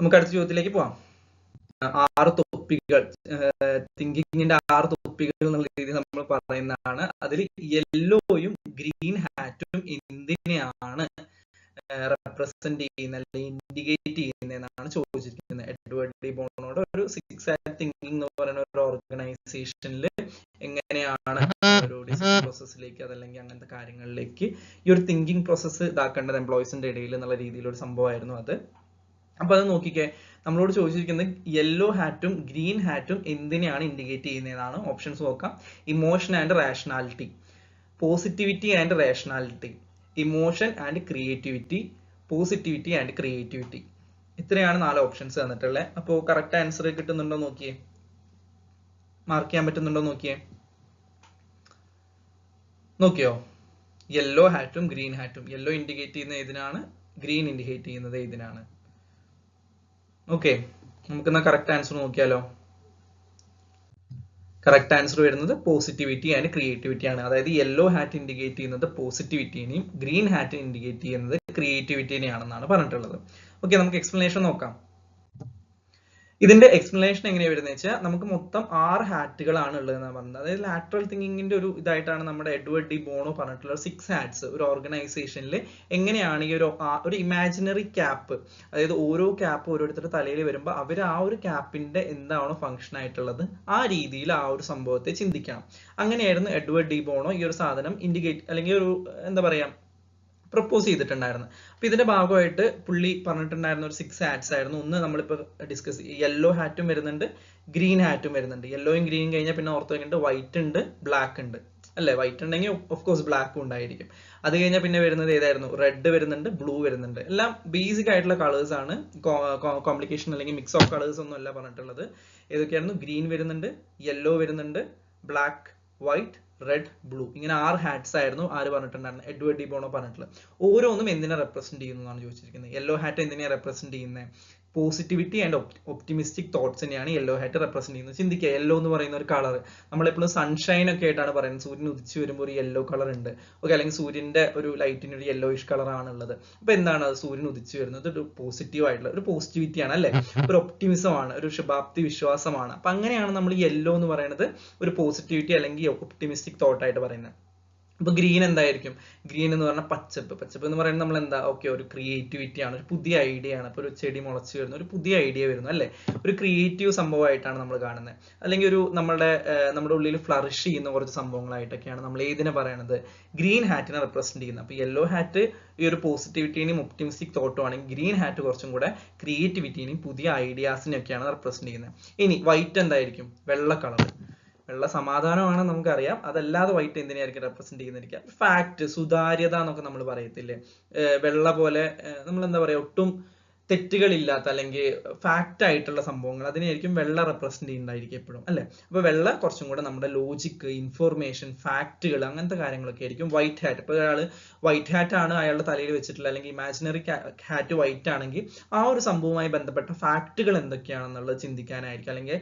നമുക്ക് അടുത്ത ചോദ്യത്തിലേക്ക് പോവാം. 6 തൊപ്പികൾ, തിങ്കിങ്ങിന്റെ 6 തൊപ്പികൾ എന്നുള്ള രീതിയിൽ നമ്മൾ പറയുന്നതാണ്. അതിൽ യെല്ലോയും ഗ്രീൻ ഹാറ്റും എന്തിനെയാണ് റെപ്രസെന്റ് ചെയ്യുന്നത്, അല്ലെങ്കിൽ ഇൻഡിക്കേറ്റ് ചെയ്യുന്നത് എന്നാണ് ചോദിച്ചിരിക്കുന്നത്. എഡ്വേർഡ് ഡി ബോണോട് ഒരു 6 ആറ്റ് തിങ്കിങ് എന്ന് പറയുന്ന ഒരു ഓർഗനൈസേഷനിൽ എങ്ങനെയാണ് ഒരു ഡിസിഷൻ പ്രോസസ്സിലേക്ക്, അതല്ലെങ്കിൽ അങ്ങനത്തെ കാര്യങ്ങളിലേക്ക് ഈ ഒരു തിങ്കിങ് പ്രോസസ്സ് ഇതാക്കേണ്ടത് എംപ്ലോയീസിന്റെ ഇടയിൽ എന്നുള്ള രീതിയിലൊരു സംഭവമായിരുന്നു അത്. അപ്പൊ അത് നോക്കിക്കേ, നമ്മളോട് ചോദിച്ചിരിക്കുന്നത് യെല്ലോ ഹാറ്റും ഗ്രീൻ ഹാറ്റും എന്തിനെയാണ് ഇൻഡിക്കേറ്റ് ചെയ്യുന്നതാണ്. ഓപ്ഷൻസ് നോക്കാം. Emotion and rationality, positivity and rationality, emotion and creativity, positivity and creativity. ഇത്രയാണ് 4 ഓപ്ഷൻസ് തന്നിട്ടുള്ളത്. അപ്പോൾ കറക്റ്റ് ആൻസർ കിട്ടുന്നുണ്ടോ നോക്കിയേ, മാർക്ക് ചെയ്യാൻ പറ്റുന്നുണ്ടോ നോക്കിയോ. യെല്ലോ ഹാറ്റും ഗ്രീൻ ഹാറ്റും, യെല്ലോ ഇൻഡിക്കേറ്റ് ചെയ്യുന്ന ഏതിനാണ്, ഗ്രീൻ ഇൻഡിക്കേറ്റ് ചെയ്യുന്നത് ഏതിനാണ്. ഓക്കെ, നമുക്കെന്നാ കറക്റ്റ് ആൻസർ നോക്കിയാലോ. കറക്റ്റ് ആൻസർ വരുന്നത് പോസിറ്റിവിറ്റി ആൻഡ് ക്രിയേറ്റിവിറ്റി ആണ്. അതായത് യെല്ലോ ഹാറ്റ് ഇൻഡിക്കേറ്റ് ചെയ്യുന്നത് പോസിറ്റിവിറ്റിനെയും ഗ്രീൻ ഹാറ്റ് ഇൻഡിക്കേറ്റ് ചെയ്യുന്നത് ക്രിയേറ്റിവിറ്റിനെയാണെന്നാണ് പറഞ്ഞിട്ടുള്ളത്. ഓക്കെ, നമുക്ക് എക്സ്പ്ലനേഷൻ നോക്കാം. ഇതിന്റെ എക്സ്പ്ലനേഷൻ എങ്ങനെയാണ് വരുന്നത് വെച്ചാൽ, നമുക്ക് മൊത്തം 6 ഹാറ്റുകളാണ് ഉള്ളതെന്നാണ് പറഞ്ഞത്. അതായത് ലാറ്ററൽ തിങ്കിങ്ങിന്റെ ഒരു ഇതായിട്ടാണ് നമ്മുടെ എഡ്വേർഡ് ഡി ബോണോ പറഞ്ഞിട്ടുള്ള 6 ഹാറ്റ്സ് ഒരു ഓർഗനൈസേഷനിൽ എങ്ങനെയാണ് ഈ ഒരു ഇമാജിനറി ക്യാപ്പ്, അതായത് ഓരോ ക്യാപ്പ് ഓരോരുത്തരുടെ തലയിൽ വരുമ്പോൾ അവർ ആ ഒരു ക്യാപ്പിന്റെ എന്താണോ ഫംഗ്ഷൻ ആയിട്ടുള്ളത് ആ രീതിയിൽ ആ ഒരു സംഭവത്തെ ചിന്തിക്കണം. അങ്ങനെയായിരുന്നു എഡ്വേർഡ് ഡി ബോണോ ഈ ഒരു സാധനം ഇൻഡിക്കേറ്റ്, അല്ലെങ്കിൽ ഒരു എന്താ പറയാ, പ്രപ്പോസ് ചെയ്തിട്ടുണ്ടായിരുന്നു. അപ്പൊ ഇതിന്റെ ഭാഗമായിട്ട് പുള്ളി പറഞ്ഞിട്ടുണ്ടായിരുന്ന ഒരു 6 ഹാറ്റ്സ് ആയിരുന്നു. ഒന്ന് നമ്മളിപ്പോ ഡിസ്കസ്, യെല്ലോ ഹാറ്റും വരുന്നുണ്ട്, ഗ്രീൻ ഹാറ്റും വരുന്നുണ്ട്. യെല്ലോയും ഗ്രീനും കഴിഞ്ഞാൽ പിന്നെ ഓർത്ത് വെക്കേണ്ടത് വൈറ്റ് ഉണ്ട്, ബ്ലാക്ക് ഉണ്ട് അല്ലെ. വൈറ്റ് ഉണ്ടെങ്കിൽ ഓഫ് കോഴ്സ് ബ്ലാക്കും ഉണ്ടായിരിക്കും. അത് കഴിഞ്ഞാൽ പിന്നെ വരുന്നത് ഏതായിരുന്നു, റെഡ് വരുന്നുണ്ട്, ബ്ലൂ വരുന്നുണ്ട്. എല്ലാം ബേസിക് ആയിട്ടുള്ള കളേഴ്സ് ആണ്, കോംപ്ലിക്കേഷൻ അല്ലെങ്കിൽ മിക്സ് ഓഫ് കളേഴ്സ് ഒന്നും അല്ല പറഞ്ഞിട്ടുള്ളത്. ഏതൊക്കെയായിരുന്നു, ഗ്രീൻ വരുന്നുണ്ട്, യെല്ലോ വരുന്നുണ്ട്, ബ്ലാക്ക്, വൈറ്റ്, റെഡ്, ബ്ലൂ, ഇങ്ങനെ 6 ഹാറ്റ്സ് ആയിരുന്നു ആര് പറഞ്ഞിട്ടുണ്ടായിരുന്നു, എഡ്വേർഡ് ഡി ബോണോ പറഞ്ഞിട്ടുള്ളത്. ഓരോന്നും എന്തിനെ റെപ്രസെന്റ് ചെയ്യുന്നു എന്നാണ് ചോദിച്ചിരിക്കുന്നത്. യെല്ലോ ഹാറ്റ് എന്തിനെയാണ് റെപ്രസെന്റ് ചെയ്യുന്നത്, പോസിറ്റിവിറ്റി ആൻഡ് ഒപ്റ്റിമിസ്റ്റിക് തോട്ട്സിനെയാണ് യെല്ലോ ഹാറ്റ് റെപ്രസെന്റ് ചെയ്യുന്നത്. ചിന്തിക്കുക, യെല്ലോ എന്ന് പറയുന്ന ഒരു കളർ നമ്മളെപ്പോഴും സൺഷൈൻ ഒക്കെ ആയിട്ടാണ് പറയുന്നത്. സൂര്യൻ ഉദിച്ചു വരുമ്പോൾ ഒരു യെല്ലോ കളർ ഉണ്ട്, ഓക്കെ, അല്ലെങ്കിൽ സൂര്യന്റെ ഒരു ലൈറ്റിന് ഒരു യെല്ലോയിഷ് കളർ ആണുള്ളത്. അപ്പൊ എന്താണ് അത്, സൂര്യൻ ഉദിച്ചു വരുന്നത് ഒരു പോസിറ്റീവ് ആയിട്ടുള്ള ഒരു പോസിറ്റിവിറ്റി ആണ് അല്ലെ, ഒരു ഒപ്റ്റിമിസം ആണ്, ഒരു ശുഭാപ്തി വിശ്വാസമാണ്. അപ്പൊ അങ്ങനെയാണ് നമ്മൾ യെല്ലോ എന്ന് പറയുന്നത് ഒരു പോസിറ്റിവിറ്റി അല്ലെങ്കിൽ ഒപ്റ്റിമിസ്റ്റിക് തോട്ട് ആയിട്ട് പറയുന്നത്. അപ്പൊ ഗ്രീൻ എന്തായിരിക്കും, ഗ്രീൻ എന്ന് പറഞ്ഞാൽ പച്ചപ്പ് എന്ന് പറയുന്നത് നമ്മൾ എന്താ, ഓക്കെ, ഒരു ക്രിയേറ്റിവിറ്റി ആണ്, ഒരു പുതിയ ഐഡിയ ആണ്. അപ്പൊ ഒരു ചെടി മുളച്ചു വരുന്നു, ഒരു പുതിയ ഐഡിയ വരുന്നു അല്ലെ, ഒരു ക്രിയേറ്റീവ് സംഭവമായിട്ടാണ് നമ്മൾ കാണുന്നത്. അല്ലെങ്കിൽ ഒരു നമ്മുടെ ഉള്ളിൽ ഫ്ലറിഷ് ചെയ്യുന്ന കുറച്ച് സംഭവങ്ങളായിട്ടൊക്കെയാണ് നമ്മൾ ഏതിനെ പറയണത്, ഗ്രീൻ ഹാറ്റിനെ റെപ്രസെന്റ് ചെയ്യുന്നത്. അപ്പൊ യെല്ലോ ഹാറ്റ് ഈ ഒരു പോസിറ്റിവിറ്റിനെയും ഒപ്റ്റിമിസ്റ്റിക് തോട്ടും ആണെങ്കിൽ ഗ്രീൻ ഹാറ്റ് കുറച്ചും കൂടെ ക്രിയേറ്റിവിറ്റിനെയും പുതിയ ഐഡിയാസിനെയും ഒക്കെയാണ് റെപ്രസെന്റ് ചെയ്യുന്നത്. ഇനി വൈറ്റ് എന്തായിരിക്കും, വെള്ള കളർ. വെള്ള സമാധാനമാണ് നമുക്കറിയാം. അതല്ലാതെ വൈറ്റ് എന്തിനെയായിരിക്കും റെപ്രസെന്റ് ചെയ്യുന്നിരിക്കുക? ഫാക്ട്, സുതാര്യത എന്നൊക്കെ നമ്മൾ പറയത്തില്ലേ? വെള്ള പോലെ നമ്മൾ എന്താ പറയാ, ഒട്ടും തെറ്റുകളില്ലാത്ത അല്ലെങ്കിൽ ഫാക്റ്റ് ആയിട്ടുള്ള സംഭവങ്ങൾ അതിനെയായിരിക്കും വെള്ള റെപ്രസെന്റ് ചെയ്യുന്നുണ്ടായിരിക്കും എപ്പോഴും, അല്ലെ? അപ്പൊ വെള്ള കുറച്ചും കൂടെ നമ്മുടെ ലോജിക്ക്, ഇൻഫോർമേഷൻ, ഫാക്റ്റുകൾ, അങ്ങനത്തെ കാര്യങ്ങളൊക്കെ ആയിരിക്കും. വൈറ്റ് ഹാറ്റ്, ഇപ്പൊ ഒരാൾ വൈറ്റ് ഹാറ്റ് ആണ് അയാളുടെ തലയിൽ വെച്ചിട്ടുള്ള, അല്ലെങ്കിൽ ഇമാജിനറി ഹാറ്റ് വൈറ്റ് ആണെങ്കിൽ ആ ഒരു സംഭവവുമായി ബന്ധപ്പെട്ട ഫാക്റ്റുകൾ എന്തൊക്കെയാണെന്നുള്ളത് ചിന്തിക്കാനായിരിക്കും, അല്ലെങ്കിൽ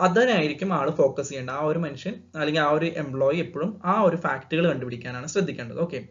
അതിനായിരിക്കും ആൾ ഫോക്കസ് ചെയ്യേണ്ടത്. ആ ഒരു മനുഷ്യൻ അല്ലെങ്കിൽ ആ ഒരു എംപ്ലോയി എപ്പോഴും ആ ഒരു ഫാക്റ്റുകൾ കണ്ടുപിടിക്കാനാണ് ശ്രദ്ധിക്കേണ്ടത്. ഓക്കെ,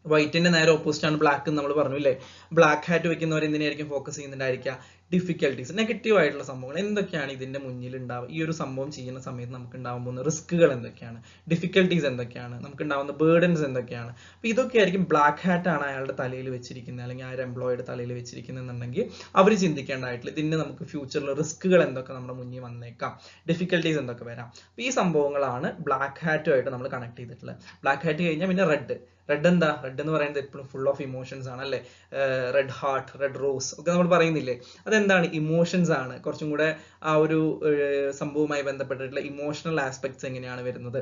വൈറ്റിന്റെ നേരെ ഓപ്പോസിറ്റ് ആണ് ബ്ലാക്ക് എന്ന് നമ്മൾ പറഞ്ഞു അല്ലേ? ബ്ലാക്ക് ഹാറ്റ് വെക്കുന്നവർ എന്തിനായിരിക്കും ഫോക്കസ് ചെയ്യുന്നുണ്ടായിരിക്കുക? ഡിഫിക്കൽട്ടീസ്, നെഗറ്റീവ് ആയിട്ടുള്ള സംഭവങ്ങൾ എന്തൊക്കെയാണ് ഇതിന്റെ മുന്നിൽ ഉണ്ടാവുക, ഈ ഒരു സംഭവം ചെയ്യുന്ന സമയത്ത് നമുക്ക് ഉണ്ടാവാൻ പോകുന്ന റിസ്കുകൾ എന്തൊക്കെയാണ്, ഡിഫിക്കൽട്ടീസ് എന്തൊക്കെയാണ്, നമുക്ക് ഉണ്ടാവുന്ന ബേർഡൻസ് എന്തൊക്കെയാണ്. അപ്പൊ ഇതൊക്കെ ആയിരിക്കും ബ്ലാക്ക് ഹാറ്റ് ആണ് അയാളുടെ തലയിൽ വെച്ചിരിക്കുന്നത്, അല്ലെങ്കിൽ ആ ഒരു എംപ്ലോയിയുടെ തലയിൽ വെച്ചിരിക്കുന്നുണ്ടെങ്കിൽ അവർ ചിന്തിക്കേണ്ടതായിട്ടുള്ള ഇതിന്റെ നമുക്ക് ഫ്യൂച്ചറിൽ റിസ്കുകൾ എന്തൊക്കെ നമ്മുടെ മുന്നിൽ വന്നേക്കാം, ഡിഫിക്കൽട്ടീസ് എന്തൊക്കെ വരാം. അപ്പൊ ഈ സംഭവങ്ങളാണ് ബ്ലാക്ക് ഹാറ്റുമായിട്ട് നമ്മൾ കണക്ട് ചെയ്തിട്ടുള്ളത്. ബ്ലാക്ക് ഹാറ്റ് കഴിഞ്ഞാൽ പിന്നെ റെഡ്. റെഡ് എന്താ? റെഡ് എന്ന് പറയുന്നത് എപ്പോഴും ഫുൾ ഓഫ് ഇമോഷൻസ് ആണ്, അല്ലെ? റെഡ് ഹാർട്ട്, റെഡ് റോസ് ഒക്കെ നമ്മൾ പറയുന്നില്ലേ? അതെന്താണ്? ഇമോഷൻസ് ആണ്. കുറച്ചും കൂടെ ആ ഒരു സംഭവവുമായി ബന്ധപ്പെട്ടിട്ടുള്ള ഇമോഷണൽ ആസ്പെക്ട്സ് എങ്ങനെയാണ് വരുന്നത്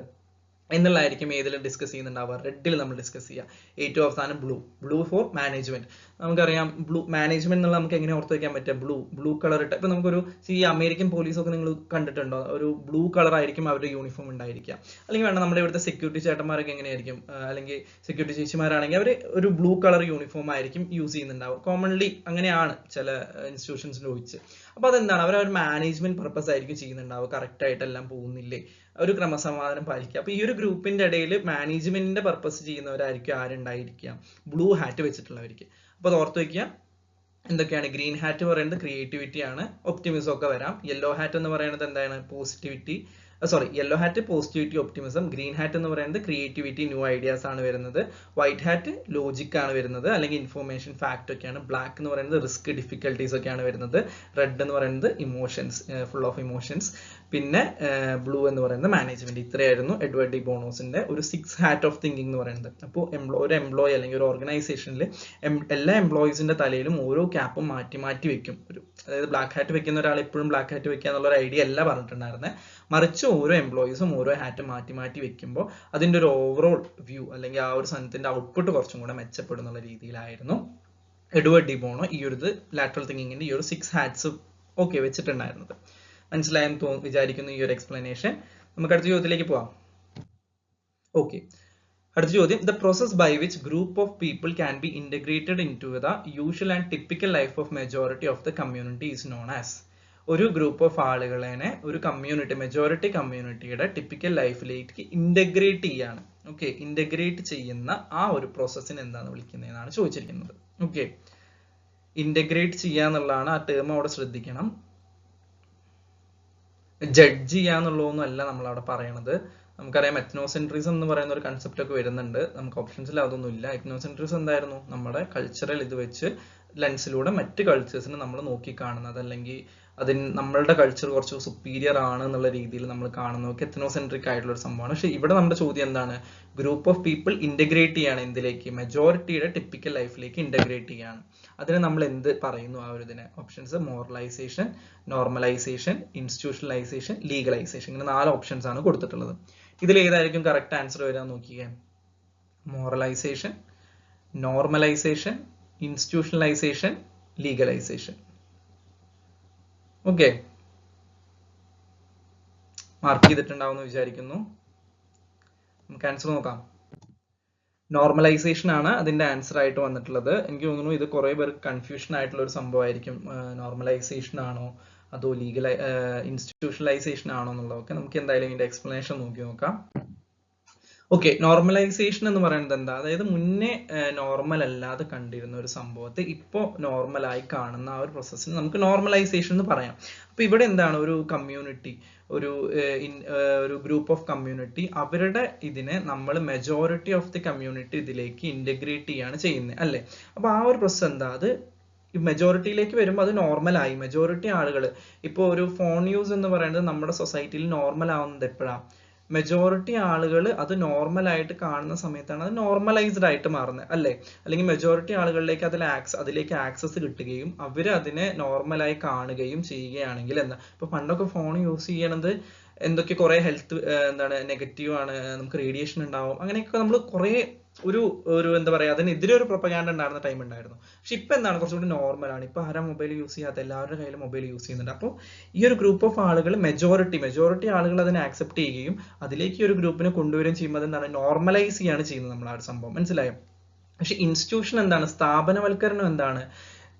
എന്നുള്ളതായിരിക്കും ഏതിൽ ഡിസ്കസ് ചെയ്യുന്നുണ്ടാവുക? റെഡിൽ നമ്മൾ ഡിസ്കസ് ചെയ്യുക. ഏറ്റവും അവസാനം ബ്ലൂ. Blue four management. നമുക്കറിയാം ബ്ലൂ മാനേജ്മെന്റ് എന്നുള്ള നമുക്ക് എങ്ങനെ ഓർത്ത് വെക്കാൻ പറ്റുക? ബ്ലൂ കളർ ഇട്ട്, ഇപ്പൊ നമുക്കൊരു ഈ അമേരിക്കൻ പോലീസ് ഒക്കെ നിങ്ങൾ കണ്ടിട്ടുണ്ടോ? ഒരു ബ്ലൂ കളർ ആയിരിക്കും അവരുടെ യൂണിഫോം ഉണ്ടായിരിക്കുക. അല്ലെങ്കിൽ വേണ്ട നമ്മുടെ ഇവിടുത്തെ സെക്യൂരിറ്റി ചേട്ടന്മാരൊക്കെ എങ്ങനെയായിരിക്കും, അല്ലെങ്കിൽ സെക്യൂരിറ്റി ചേച്ചിമാരാണെങ്കിൽ അവർ ഒരു ബ്ലൂ കളർ യൂണിഫോം ആയിരിക്കും യൂസ് ചെയ്യുന്നുണ്ടാവും. കോമൺലി അങ്ങനെയാണ് ചില ഇൻസ്റ്റിറ്റ്യൂഷൻസിൽ ഒഴിച്ച്. അപ്പൊ അതെന്താണ്? അവർ ഒരു മാനേജ്മെന്റ് പർപ്പസ് ആയിരിക്കും ചെയ്യുന്നുണ്ടാവുക. കറക്റ്റ് ആയിട്ടെല്ലാം പോകുന്നില്ലേ, ഒരു ക്രമസമാധാനം പാലിക്കുക. അപ്പൊ ഈ ഒരു ഗ്രൂപ്പിന്റെ ഇടയിൽ മാനേജ്മെന്റിന്റെ പർപ്പസ് ചെയ്യുന്നവരായിരിക്കും ആരുണ്ടായിരിക്കുക? ബ്ലൂ ഹാറ്റ് വെച്ചിട്ടുള്ളവർക്ക്. അപ്പൊ അത് ഓർത്ത് വെക്കുക. എന്തൊക്കെയാണ്? ഗ്രീൻ ഹാറ്റ് പറയുന്നത് ക്രിയേറ്റിവിറ്റി ആണ്, ഒപ്റ്റിമിസം ഒക്കെ വരാം. യെല്ലോ ഹാറ്റ് എന്ന് പറയുന്നത് എന്താണ്? Positivity, yellow hat positivity, optimism. Green hat എന്ന് പറയുന്നത് ക്രിയേറ്റിവിറ്റി, ന്യൂ ഐഡിയാസ് ആണ് വരുന്നത്. വൈറ്റ് ഹാറ്റ് ലോജിക് ആണ് വരുന്നത്, അല്ലെങ്കിൽ ഇൻഫോർമേഷൻ, ഫാക്ട് ഒക്കെയാണ്. ബ്ലാക്ക് എന്ന് പറയുന്നത് റിസ്ക്, ഡിഫിക്കൽട്ടീസ് ഒക്കെയാണ് വരുന്നത്. റെഡ് എന്ന് പറയുന്നത് ഇമോഷൻസ്, ഫുൾ ഓഫ് ഇമോഷൻസ്. പിന്നെ ബ്ലൂ എന്ന് പറയുന്നത് മാനേജ്മെന്റ്. ഇത്രയായിരുന്നു എഡ്വേർഡ് ഡി ബോണോസിന്റെ ഒരു 6 ഹാറ്റ് ഓഫ് തിങ്കിങ് എന്ന് പറയുന്നത്. അപ്പോൾ ഒരു എംപ്ലോയി അല്ലെങ്കിൽ ഒരു ഓർഗനൈസേഷനിൽ എല്ലാ എംപ്ലോയീസിന്റെ തലയിലും ഓരോ ക്യാപ്പും മാറ്റി മാറ്റി വെക്കും. അതായത് ബ്ലാക്ക് ഹാറ്റ് വെക്കുന്ന ഒരാൾ എപ്പോഴും ബ്ലാക്ക് ഹാറ്റ് വെക്കുക എന്നുള്ള ഒരു ഐഡിയ അല്ല പറഞ്ഞിട്ടുണ്ടായിരുന്നത്. മറിച്ച് ഓരോ എംപ്ലോയീസും ഓരോ ഹാറ്റ് മാറ്റി മാറ്റി വെക്കുമ്പോൾ അതിന്റെ ഒരു ഓവറോൾ വ്യൂ അല്ലെങ്കിൽ ആ ഒരു സാധനത്തിന്റെ ഔട്ട്പുട്ട് കുറച്ചും കൂടെ മെച്ചപ്പെടും എന്നുള്ള രീതിയിലായിരുന്നു എഡ്വേർഡ് ഡി ബോണോ ഈ ഒരു ലാറ്ററൽ തിങ്കിങ്ങിന്റെ ഈ ഒരു 6 ഹാറ്റ്സ് വെച്ചിട്ടുണ്ടായിരുന്നത്. മനസ്സിലായെന്ന് വിചാരിക്കുന്നു ഈ ഒരു എക്സ്പ്ലനേഷൻ. നമുക്ക് അടുത്ത ചോദ്യത്തിലേക്ക് പോവാം. ഓക്കെ, അടുത്ത ചോദ്യം. The process by which group of people can be integrated into the usual and typical life of majority of the community is known as. ഒരു ഗ്രൂപ്പ് ഓഫ് ആളുകളെ ഒരു കമ്മ്യൂണിറ്റി, മെജോറിറ്റി കമ്മ്യൂണിറ്റിയുടെ ടിപ്പിക്കൽ ലൈഫിലേക്ക് integrate ചെയ്യാണ്. Okay, integrate ചെയ്യുന്ന ആ ഒരു പ്രോസസ്സിന് എന്താണ് വിളിക്കുന്നതെന്നാണ് ചോദിച്ചിരിക്കുന്നത്. ഓക്കെ, ഇന്റഗ്രേറ്റ് ചെയ്യാന്നുള്ളതാണ് ആ ടേം, അവിടെ ശ്രദ്ധിക്കണം. ജഡ്ജ് ചെയ്യാന്നുള്ളതൊന്നും അല്ല നമ്മൾ അവിടെ പറയണത്. നമുക്കറിയാം എത്നോസെൻട്രിസം എന്ന് പറയുന്ന ഒരു കൺസെപ്റ്റ് ഒക്കെ വരുന്നുണ്ട്. നമുക്ക് ഓപ്ഷൻസിൽ അതൊന്നും ഇല്ല. എത്നോസെൻട്രിസം എന്തായിരുന്നു? നമ്മുടെ കൾച്ചറൽ ഇത് വെച്ച് ലെൻസിലൂടെ മറ്റ് കൾച്ചേഴ്സിനെ നമ്മൾ നോക്കി കാണുന്നത്, അല്ലെങ്കിൽ അതിന് നമ്മളുടെ കൾച്ചർ കുറച്ച് സുപ്പീരിയർ ആണ് എന്നുള്ള രീതിയിൽ നമ്മൾ കാണുന്നതൊക്കെ എത്നോസെൻട്രിക് ആയിട്ടുള്ള ഒരു സംഭവമാണ്. പക്ഷെ ഇവിടെ നമ്മുടെ ചോദ്യം എന്താണ്? ഗ്രൂപ്പ് ഓഫ് പീപ്പിൾ ഇന്റഗ്രേറ്റ് ചെയ്യാണ് എന്തിലേക്ക്? മെജോറിറ്റിയുടെ ടിപ്പിക്കൽ ലൈഫിലേക്ക് ഇന്റഗ്രേറ്റ് ചെയ്യാണ്. അതിന് നമ്മൾ എന്ത് പറയുന്നു? ആ ഒരു ഇതിന് ഓപ്ഷൻസ് മോറലൈസേഷൻ, നോർമലൈസേഷൻ, ഇൻസ്റ്റിറ്റ്യൂഷണലൈസേഷൻ, ലീഗലൈസേഷൻ. ഇങ്ങനെ 4 ഓപ്ഷൻസ് ആണ് കൊടുത്തിട്ടുള്ളത്. ഇതിൽ ഏതായിരിക്കും കറക്റ്റ് ആൻസർ വരാൻ നോക്കിയേ? Moralisation, normalisation, institutionalisation, legalisation. Okay, mark ചെയ്തിട്ടുണ്ടാവുമെന്ന് വിചാരിക്കുന്നു. നമുക്ക് ആൻസർ നോക്കാം. നോർമലൈസേഷൻ ആണ് അതിന്റെ ആൻസർ ആയിട്ട് വന്നിട്ടുള്ളത്. എനിക്ക് തോന്നുന്നു ഇത് കുറെ പേർക്ക് കൺഫ്യൂഷൻ ആയിട്ടുള്ള ഒരു സംഭവമായിരിക്കും. നോർമലൈസേഷൻ ആണോ അതോ ഇൻസ്റ്റിറ്റ്യൂഷണലൈസേഷൻ ആണോ എന്നുള്ളതൊക്കെ നമുക്ക് എന്തായാലും ഇതിന്റെ എക്സ്പ്ലനേഷൻ നോക്കി നോക്കാം. ഓക്കെ, നോർമലൈസേഷൻ എന്ന് പറയുന്നത് എന്താ? അതായത് മുന്നേ നോർമൽ അല്ലാതെ കണ്ടിരുന്ന ഒരു സംഭവത്തെ ഇപ്പോൾ നോർമലായി കാണുന്ന ആ ഒരു പ്രോസസ്സിന് നമുക്ക് നോർമലൈസേഷൻ എന്ന് പറയാം. അപ്പൊ ഇവിടെ എന്താണ്? ഒരു കമ്മ്യൂണിറ്റി, ഒരു ഗ്രൂപ്പ് ഓഫ് കമ്മ്യൂണിറ്റി, അവരുടെ ഇതിനെ നമ്മൾ മെജോറിറ്റി ഓഫ് ദി കമ്മ്യൂണിറ്റി ഇതിലേക്ക് ഇന്റഗ്രേറ്റ് ചെയ്യാണ് ചെയ്യുന്നത്, അല്ലേ? അപ്പൊ ആ ഒരു പ്രോസസ് എന്താ? അത് മെജോറിറ്റിയിലേക്ക് വരുമ്പോൾ അത് നോർമലായി. മെജോറിറ്റി ആളുകൾ ഇപ്പോൾ ഒരു ഫോൺ യൂസ് എന്ന് പറയുന്നത് നമ്മുടെ സൊസൈറ്റിയിൽ നോർമൽ ആവുന്നത് എപ്പോഴാണ്? മെജോറിറ്റി ആളുകൾ അത് നോർമൽ ആയിട്ട് കാണുന്ന സമയത്താണ് അത് നോർമലൈസ്ഡ് ആയിട്ട് മാറുന്നത്, അല്ലേ? അല്ലെങ്കിൽ മെജോറിറ്റി ആളുകളിലേക്ക് അതിലേക്ക് ആക്സസ് കിട്ടുകയും അവർ അതിനെ നോർമലായി കാണുകയും ചെയ്യുകയാണെങ്കിൽ എന്താ? ഇപ്പൊ പണ്ടൊക്കെ ഫോൺ യൂസ് ചെയ്യണത് എന്തൊക്കെ കുറെ ഹെൽത്ത് എന്താണ് നെഗറ്റീവ് ആണ്, നമുക്ക് റേഡിയേഷൻ ഉണ്ടാവും, അങ്ങനെയൊക്കെ നമ്മൾ കുറെ ഒരു ഒരു എന്താ പറയാ അതിനെതിരെ ഒരു പ്രൊപ്പഗാൻഡ ഉണ്ടായിരുന്ന ടൈം ഉണ്ടായിരുന്നു. പക്ഷെ ഇപ്പൊ എന്താണ് കുറച്ചുകൂടി നോർമലാണ്. ഇപ്പൊ ആരാ മൊബൈൽ യൂസ് ചെയ്യാത്ത, എല്ലാവരുടെ കയ്യിലും മൊബൈൽ യൂസ് ചെയ്യുന്നുണ്ട്. അപ്പോൾ ഈ ഒരു ഗ്രൂപ്പ് ഓഫ് ആളുകൾ മെജോറിറ്റി ആളുകൾ അതിനെ ആക്സെപ്റ്റ് ചെയ്യുകയും അതിലേക്ക് ഒരു ഗ്രൂപ്പിനെ കൊണ്ടുവരികയും ചെയ്യുമ്പോൾ അതെന്താണ് നോർമലൈസ് ചെയ്യാണ് ചെയ്യുന്നത് നമ്മൾ ആ ഒരു സംഭവം. മനസ്സിലായോ? പക്ഷെ ഇൻസ്റ്റിറ്റ്യൂഷൻ എന്താണ്, സ്ഥാപനവൽക്കരണം എന്താണ്,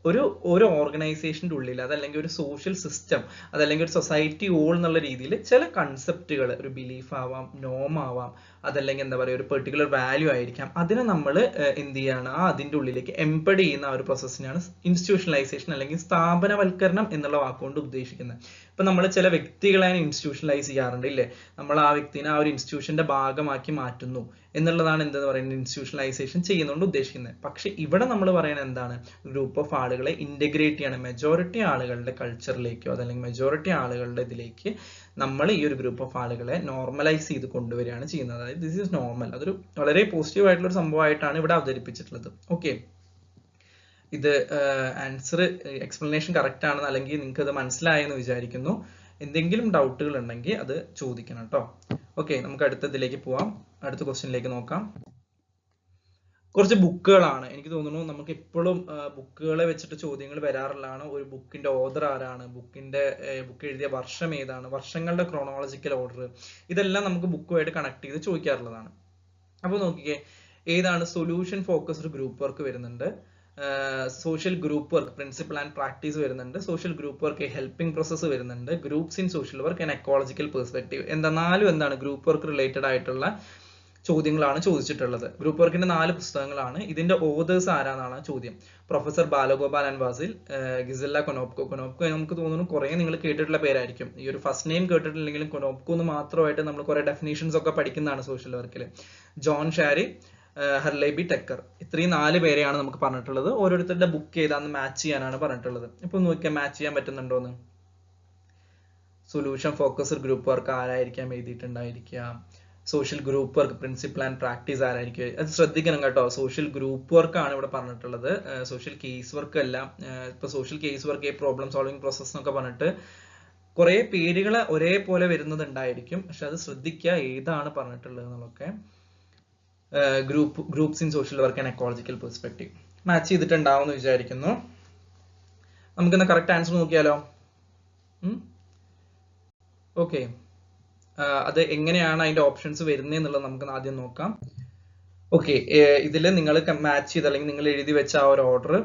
ഒരു ഓർഗനൈസേഷൻ്റെ ഉള്ളിൽ അതല്ലെങ്കിൽ ഒരു സോഷ്യൽ സിസ്റ്റം അതല്ലെങ്കിൽ ഒരു സൊസൈറ്റി ഓൾ എന്നുള്ള രീതിയിൽ ചില കൺസെപ്റ്റുകൾ, ഒരു ബിലീഫ് ആവാം, നോം ആവാം, അതല്ലെങ്കിൽ എന്താ പറയുക ഒരു പെർട്ടിക്കുലർ വാല്യൂ ആയിരിക്കാം, അതിനെ നമ്മൾ എന്ത് ചെയ്യാണ് അതിൻ്റെ ഉള്ളിലേക്ക് എംബഡ് ചെയ്യുന്ന ആ ഒരു പ്രോസസ്സിനാണ് ഇൻസ്റ്റിറ്റ്യൂഷണലൈസേഷൻ അല്ലെങ്കിൽ സ്ഥാപനവൽക്കരണം എന്നുള്ള വാക്കുകൊണ്ട് ഉദ്ദേശിക്കുന്നത്. ഇപ്പൊ നമ്മൾ ചില വ്യക്തികളെ ഇൻസ്റ്റിറ്റ്യൂഷണലൈസ് ചെയ്യാറുണ്ട് ഇല്ലേ, നമ്മൾ ആ വ്യക്തിനെ ആ ഒരു ഇൻസ്റ്റിറ്റ്യൂഷന്റെ ഭാഗമാക്കി മാറ്റുന്നു എന്നുള്ളതാണ് എന്തെന്ന് പറയുന്നത് ഇൻസ്റ്റിറ്റ്യൂഷണലൈസേഷൻ ചെയ്യുന്നതുകൊണ്ട് ഉദ്ദേശിക്കുന്നത്. പക്ഷെ ഇവിടെ നമ്മൾ പറയുന്നത് എന്താണ്, ഗ്രൂപ്പ് ഓഫ് ആളുകളെ ഇന്റഗ്രേറ്റ് ചെയ്യണം, മെജോറിറ്റി ആളുകളുടെ കൾച്ചറിലേക്കോ അതല്ലെങ്കിൽ മെജോറിറ്റി ആളുകളുടെ ഇതിലേക്ക് നമ്മൾ ഈ ഒരു ഗ്രൂപ്പ് ഓഫ് ആളുകളെ നോർമലൈസ് ചെയ്ത് കൊണ്ടുവരികയാണ് ചെയ്യുന്നത്. അതായത് ദിസ് ഈസ് നോർമൽ. അതൊരു വളരെ പോസിറ്റീവ് ആയിട്ടുള്ള ഒരു സംഭവമായിട്ടാണ് ഇവിടെ അവതരിപ്പിച്ചിട്ടുള്ളത്. ഓക്കെ, ഇത് ആൻസർ എക്സ്പ്ലനേഷൻ കറക്റ്റ് ആണെന്ന് അല്ലെങ്കിൽ നിങ്ങൾക്ക് അത് മനസ്സിലായെന്ന് വിചാരിക്കുന്നു. എന്തെങ്കിലും ഡൗട്ടുകൾ ഉണ്ടെങ്കിൽ അത് ചോദിക്കണം കേട്ടോ. ഓക്കെ, നമുക്ക് അടുത്തതിലേക്ക് പോവാം. അടുത്ത ക്വസ്റ്റ്യനിലേക്ക് നോക്കാം. കുറച്ച് ബുക്കുകളാണ്. എനിക്ക് തോന്നുന്നു നമുക്ക് എപ്പോഴും ബുക്കുകളെ വെച്ചിട്ട് ചോദ്യങ്ങൾ വരാറുള്ളതാണ്. ഒരു ബുക്കിന്റെ ഓഥർ ആരാണ്, ബുക്ക് എഴുതിയ വർഷം ഏതാണ്, വർഷങ്ങളുടെ ക്രോണോളജിക്കൽ ഓർഡർ, ഇതെല്ലാം നമുക്ക് ബുക്കുമായിട്ട് കണക്ട് ചെയ്ത് ചോദിക്കാറുള്ളതാണ്. അപ്പോൾ നോക്കിക്കേ, ഏതാണ് സൊല്യൂഷൻ ഫോക്കസ്ഡ് ഗ്രൂപ്പ് വർക്ക് വരുന്നുണ്ട്, social group work principle and practice വരുന്നുണ്ട്, social group work helping process വരുന്നുണ്ട്, groups in social work and ecological perspective. എന്തായാലും എന്താണ് ഗ്രൂപ്പ് വർക്ക് റിലേറ്റഡ് ആയിട്ടുള്ള ചോദ്യങ്ങളാണ് ചോദിച്ചിട്ടുള്ളത്. ഗ്രൂപ്പ് വർക്കിന്റെ 4 പുസ്തകങ്ങളാണ്. ഇതിന്റെ ഓതേഴ്സ് ആരാന്നാണ് ചോദ്യം. Professor Balagopal and Vasil, Gisela Konopka. നമുക്ക് തോന്നുന്നു കുറെ നിങ്ങൾ കേട്ടിട്ടുള്ള പേരായിരിക്കും. ഈ ഒരു ഫസ്റ്റ് നെയിം കേട്ടിട്ടില്ലെങ്കിലും കൊനോപ്കോ എന്ന് മാത്രമായിട്ട് നമ്മൾ കുറെ ഡെഫിനേഷൻസ് ഒക്കെ പഠിക്കുന്നതാണ് സോഷ്യൽ വർക്കിൽ. ജോൺ ഷാരി, ഹർലേബി ടെക്കർ, ഇത്രയും 4 പേരെയാണ് നമുക്ക് പറഞ്ഞിട്ടുള്ളത്. ഓരോരുത്തരുടെ ബുക്ക് ഏതാന്ന് മാച്ച് ചെയ്യാനാണ് പറഞ്ഞിട്ടുള്ളത്. ഇപ്പൊ നോക്കിയാൽ മാച്ച് ചെയ്യാൻ പറ്റുന്നുണ്ടോന്ന്. സൊല്യൂഷൻ ഫോക്കസ്ഡ് ഗ്രൂപ്പ് വർക്ക് ആരായിരിക്കാം എഴുതിയിട്ടുണ്ടായിരിക്കുക, social group work principle and practice ആരായിരിക്കും, അത് ശ്രദ്ധിക്കണം കേട്ടോ. സോഷ്യൽ ഗ്രൂപ്പ് വർക്ക് ആണ് ഇവിടെ പറഞ്ഞിട്ടുള്ളത്, സോഷ്യൽ കേസ് വർക്ക് അല്ല. ഇപ്പൊ social case work problem solving process എന്നൊക്കെ പറഞ്ഞിട്ട് കുറെ പേരുകൾ ഒരേപോലെ വരുന്നത് ഉണ്ടായിരിക്കും. പക്ഷെ അത് ശ്രദ്ധിക്കുക ഏതാണ് പറഞ്ഞിട്ടുള്ളത് എന്നുള്ളതൊക്കെ. Groups in social work and ecological perspective match ചെയ്തിട്ടുണ്ടാവും എന്ന് വിചാരിക്കുന്നു. നമുക്കിന്ന് കറക്റ്റ് ആൻസർ നോക്കിയാലോ. ഓക്കെ, അത് എങ്ങനെയാണ് അതിന്റെ ഓപ്ഷൻസ് വരുന്നത് എന്നുള്ളത് നമുക്ക് ആദ്യം നോക്കാം. ഓക്കെ, ഇതിൽ നിങ്ങൾ മാച്ച് ചെയ്ത് അല്ലെങ്കിൽ നിങ്ങൾ എഴുതി വെച്ച ആ ഒരു ഓർഡർ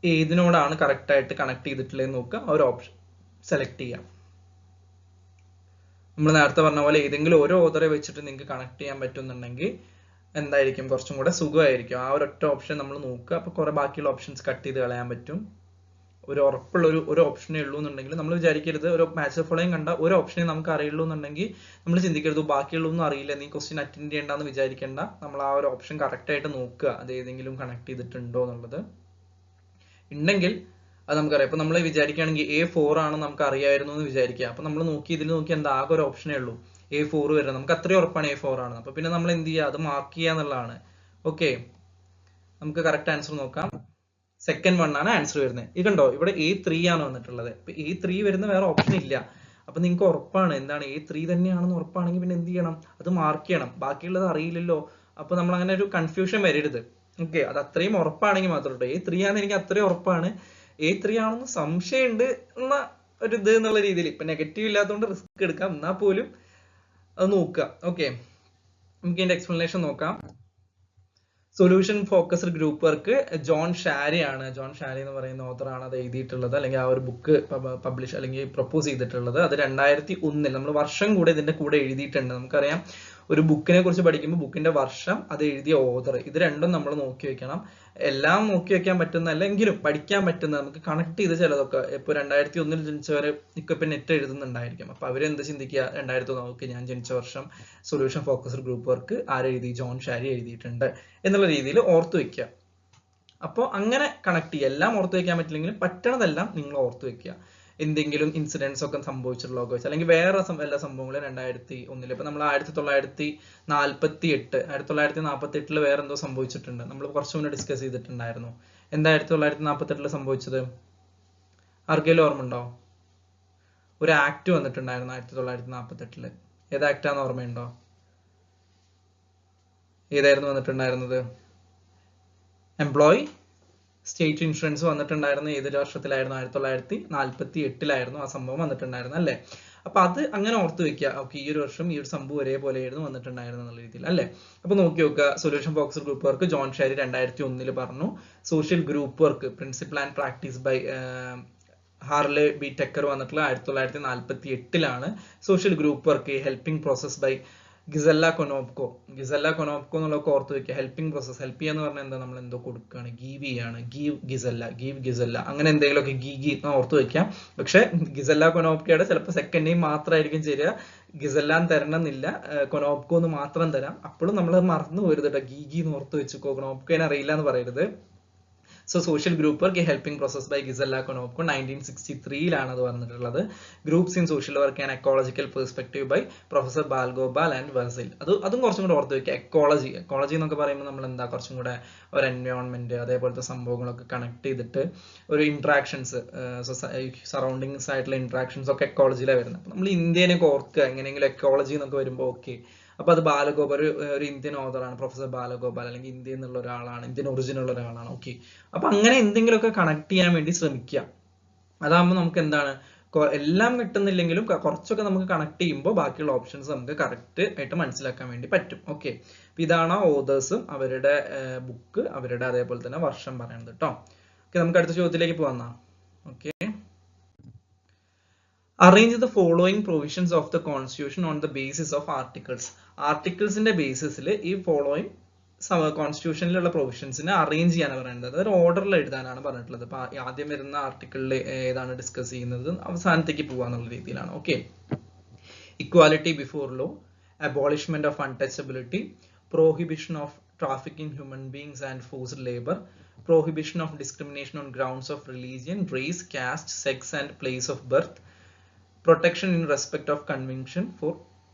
ഏതിനോടാണ് കറക്റ്റ് ആയിട്ട് കണക്ട് ചെയ്തിട്ടുള്ളത് നോക്കുക, ആ ഒരു ഓപ്ഷൻ സെലക്ട് ചെയ്യാം. നമ്മൾ നേരത്തെ പറഞ്ഞ പോലെ ഏതെങ്കിലും ഓരോ ഓർഡറെ വെച്ചിട്ട് നിങ്ങൾക്ക് കണക്ട് ചെയ്യാൻ പറ്റുന്നുണ്ടെങ്കിൽ എന്തായിരിക്കും കുറച്ചും കൂടെ സുഖമായിരിക്കും. ആ ഒരൊറ്റ ഓപ്ഷൻ നമ്മൾ നോക്കുക, അപ്പൊ കുറെ ബാക്കിയുള്ള ഓപ്ഷൻസ് കട്ട് ചെയ്ത് കളയാൻ പറ്റും. ഒരു ഉറപ്പുള്ള ഒരു ഓപ്ഷനേ ഉള്ളൂ എന്നുണ്ടെങ്കിൽ നമ്മൾ വിചാരിക്കരുത് ഒരു മാച്ച് ഫോളോയിങ് കണ്ട ഒരു ഓപ്ഷനെ നമുക്ക് അറിയുള്ളൂ എന്നുണ്ടെങ്കിൽ നമ്മൾ ചിന്തിക്കരുത് ബാക്കിയുള്ളൊന്നും അറിയില്ല, നീ ക്വസ്റ്റ്യൻ അറ്റൻഡ് ചെയ്യേണ്ടെന്ന് വിചാരിക്കേണ്ട. നമ്മൾ ആ ഒരു ഓപ്ഷൻ കറക്റ്റ് ആയിട്ട് നോക്കുക, അത് ഏതെങ്കിലും കണക്ട് ചെയ്തിട്ടുണ്ടോ എന്നുള്ളത്. ഉണ്ടെങ്കിൽ അത് നമുക്കറിയാം. ഇപ്പൊ നമ്മൾ വിചാരിക്കുകയാണെങ്കിൽ A4 ആണെന്ന് നമുക്ക് അറിയായിരുന്നു എന്ന് വിചാരിക്കുക. അപ്പൊ നമ്മൾ ഇതിൽ നോക്കി എന്താ ആകെ ഒരു ഓപ്ഷനേ ഉള്ളൂ A4 വരുന്നത്, നമുക്ക് അത്രയും ഉറപ്പാണ് A4 ആണെന്ന്. അപ്പൊ പിന്നെ നമ്മൾ എന്ത് ചെയ്യുക, അത് മാർക്ക് ചെയ്യുക എന്നുള്ളതാണ്. ഓക്കെ, നമുക്ക് കറക്റ്റ് ആൻസർ നോക്കാം. സെക്കൻഡ് 1 ആണ് ആൻസർ വരുന്നത്. ഇത് കണ്ടോ, ഇവിടെ A3 ആണ് വന്നിട്ടുള്ളത്. ഇപ്പൊ A3 വരുന്ന വേറെ ഓപ്ഷൻ ഇല്ല. അപ്പൊ നിങ്ങൾക്ക് ഉറപ്പാണ് എന്താണ് A3 തന്നെയാണെന്ന് ഉറപ്പാണെങ്കിൽ പിന്നെ എന്ത് ചെയ്യണം, അത് മാർക്ക് ചെയ്യണം. ബാക്കിയുള്ളത് അറിയില്ലല്ലോ. അപ്പൊ നമ്മൾ അങ്ങനെ ഒരു കൺഫ്യൂഷൻ വരരുത്. ഓക്കെ, അത് അത്രയും ഉറപ്പാണെങ്കിൽ മാത്രം കേട്ടോ. A3 ആണെന്ന് എനിക്ക് അത്രയും ഉറപ്പാണ്, A3 ആണെന്ന് സംശയമുണ്ട് എന്ന ഒരു ഇത് എന്നുള്ള രീതിയിൽ. ഇപ്പൊ നെഗറ്റീവ് ഇല്ലാത്തതുകൊണ്ട് റിസ്ക് എടുക്കാം, എന്നാൽ പോലും അത് നോക്കുക. ഓക്കെ, നമുക്ക് ഇതിന്റെ എക്സ്പ്ലനേഷൻ നോക്കാം. Solution focused group work John Shari ആണ്. ജോൺ ഷാരി എന്ന് പറയുന്ന ഓത്തറാണ് അത് എഴുതിയിട്ടുള്ളത്, അല്ലെങ്കിൽ ആ ഒരു ബുക്ക് പബ്ലിഷ് അല്ലെങ്കിൽ പ്രപ്പോസ് ചെയ്തിട്ടുള്ളത്. അത് 2001 നമ്മൾ വർഷം കൂടെ ഇതിന്റെ കൂടെ എഴുതിയിട്ടുണ്ട്. നമുക്കറിയാം ഒരു ബുക്കിനെ കുറിച്ച് പഠിക്കുമ്പോൾ ബുക്കിന്റെ വർഷം, അത് എഴുതിയ ഓതർ, ഇത് രണ്ടും നമ്മൾ നോക്കി വെക്കണം. എല്ലാം നോക്കി വെക്കാൻ പറ്റുന്ന അല്ലെങ്കിലും പഠിക്കാൻ പറ്റുന്ന നമുക്ക് കണക്ട് ചെയ്ത് ചിലതൊക്കെ ഇപ്പൊ 2001 ജനിച്ചവര് ഇപ്പൊ നെറ്റ് എഴുതുന്നുണ്ടായിരിക്കും. അപ്പൊ അവരെന്ത് ചിന്തിക്കുക, 2001 ഞാൻ ജനിച്ച വർഷം സൊല്യൂഷൻ ഫോക്കസ്ഡ് ഗ്രൂപ്പ് വർക്ക് ആരെഴുതി, ജോൺ ഷാരി എഴുതിയിട്ടുണ്ട് എന്നുള്ള രീതിയിൽ ഓർത്തു വെക്കുക. അപ്പോൾ അങ്ങനെ കണക്ട് ചെയ്യുക. എല്ലാം ഓർത്തു വെക്കാൻ പറ്റില്ലെങ്കിലും പറ്റണതെല്ലാം നിങ്ങൾ ഓർത്തു വെക്കുക. എന്തെങ്കിലും ഇൻസിഡൻസ് ഒക്കെ സംഭവിച്ചിട്ടുള്ളതൊക്കെ വെച്ച്, അല്ലെങ്കിൽ വേറെ എല്ലാ സംഭവങ്ങളും 2001 ഇപ്പൊ നമ്മൾ 1948 വേറെ എന്തോ സംഭവിച്ചിട്ടുണ്ട്. നമ്മൾ കുറച്ചു മുന്നേ ഡിസ്കസ് ചെയ്തിട്ടുണ്ടായിരുന്നു. എന്താ 1948 സംഭവിച്ചത്, ആർക്കെങ്കിലും ഓർമ്മ ഉണ്ടോ? ഒരു ആക്ട് വന്നിട്ടുണ്ടായിരുന്നു 1948. ഏത് ആക്ടാന്ന് ഓർമ്മയുണ്ടോ? ഏതായിരുന്നു വന്നിട്ടുണ്ടായിരുന്നത്? എംപ്ലോയി സ്റ്റേറ്റ് ഇൻഷുറൻസ് വന്നിട്ടുണ്ടായിരുന്നു. ഏത് വർഷത്തിലായിരുന്നു? 1948 ആ സംഭവം വന്നിട്ടുണ്ടായിരുന്നു അല്ലേ? അപ്പൊ അത് അങ്ങനെ ഓർത്ത് വെക്കുക. ഓക്കെ, ഈ ഒരു വർഷം ഈ ഒരു സംഭവം ഒരേപോലെയായിരുന്നു വന്നിട്ടുണ്ടായിരുന്നു എന്നുള്ള രീതിയിൽ അല്ലേ? അപ്പൊ നോക്കി നോക്കുക. Solution focused group work John Sharry 2001 പറഞ്ഞു. Social group work principle and practice by Harleigh B Trecker വന്നിട്ടുള്ള 1948 social group work helping process by Gisela Konopka. Gisela Konopka എന്നുള്ളതൊക്കെ ഓർത്ത് വെക്കുക. ഹെൽപ്പിംഗ് പ്രോസസ്, ഹെൽപ്പ് ചെയ്യാന്ന് പറഞ്ഞാൽ എന്താ? നമ്മൾ എന്തോ കൊടുക്കുകയാണ്, ഗീവ് ചെയ്യാണ്. ഗീവ് ഗിസെല്ല അങ്ങനെ എന്തെങ്കിലുമൊക്കെ ഗീ ഓർത്ത് വെക്കാം. പക്ഷെ ഗിസെല്ല കൊനോപ്കോയുടെ ചിലപ്പോൾ സെക്കൻഡ് നെയിം മാത്രമായിരിക്കും ശരിയാ. ഗിസെല്ലാൻ തരണം എന്നില്ല, കൊനോപ്കോ എന്ന് മാത്രം തരാം. അപ്പോഴും നമ്മൾ മറന്നു പോരുത് കേട്ടോ. ഗീ എന്ന് ഓർത്ത് വെച്ചോ. കൊനോപ്കോനെ അറിയില്ല എന്ന് പറയരുത്. So social group work a helping process by Gisela Konopko 1963 അത് വന്നിട്ടുള്ളത്. Groups in social work and ecological perspective by Professor Balgobal and Versil. അതും കുറച്ചും കൂടെ ഓർത്ത് വെക്കുക. എക്കോളജി എന്നൊക്കെ പറയുമ്പോൾ നമ്മൾ എന്താ കുറച്ചും കൂടെ ഒരു എൻവയോൺമെന്റ് അതേപോലത്തെ സംഭവങ്ങളൊക്കെ കണക്ട് ചെയ്തിട്ട് ഒരു ഇന്ററാക്ഷൻസ്, സറൗണ്ടിങ്സ് ആയിട്ടുള്ള ഇന്ററാക്ഷൻസ് ഒക്കെ എക്കോളജിയിലാണ് വരുന്നത്. നമ്മൾ ഇന്ത്യനെയൊക്കെ ഓർക്കുക എങ്ങനെയെങ്കിലും എക്കോളജി എന്നൊക്കെ വരുമ്പോൾ. ഓക്കെ, അപ്പൊ അത് ബാലഗോപാൽ ഒരു ഇന്ത്യൻ ഓതറാണ്, പ്രൊഫസർ ബാലഗോപാൽ, അല്ലെങ്കിൽ ഇന്ത്യയിൽ നിന്നുള്ള ഒരാളാണ്, ഇന്ത്യൻ ഒറിജിൻ ഉള്ള ഒരാളാണ്. ഓക്കെ, അപ്പൊ അങ്ങനെ എന്തെങ്കിലുമൊക്കെ കണക്ട് ചെയ്യാൻ വേണ്ടി ശ്രമിക്കുക. അതാകുമ്പോൾ നമുക്ക് എന്താണ്, എല്ലാം കിട്ടുന്നില്ലെങ്കിലും കുറച്ചൊക്കെ നമുക്ക് കണക്ട് ചെയ്യുമ്പോൾ ബാക്കിയുള്ള ഓപ്ഷൻസ് നമുക്ക് കറക്റ്റ് ആയിട്ട് മനസ്സിലാക്കാൻ വേണ്ടി പറ്റും. ഓക്കെ, ഇതാണ് ഓതേഴ്സും അവരുടെ ബുക്ക്, അവരുടെ അതേപോലെ തന്നെ വർഷം പറയുന്നത് കേട്ടോ. ഓക്കെ, നമുക്ക് അടുത്ത ചോദ്യത്തിലേക്ക് പോവാം. Okay, arrange the following provisions of the constitution on the basis of articles. ആർട്ടിക്കിൾസിന്റെ ബേസിസിൽ ഈ ഫോളോയിങ് കോൺസ്റ്റിറ്റ്യൂഷനിലുള്ള പ്രൊവിഷൻസിനെ അറേഞ്ച് ചെയ്യാനാണ് പറയുന്നത്. അതൊരു ഓർഡറിൽ എഴുതാനാണ് പറഞ്ഞിട്ടുള്ളത്. അപ്പൊ ആദ്യം വരുന്ന ആർട്ടിക്കിളിൽ ഏതാണ് ഡിസ്കസ് ചെയ്യുന്നത്, അവസാനത്തേക്ക് പോവാന്നുള്ള രീതിയിലാണ്. Okay, equality before law, abolition of untouchability, prohibition of trafficking human beings and forced labor, prohibition of discrimination on grounds of religion, race, caste, sex and place of birth, protection in respect of conviction for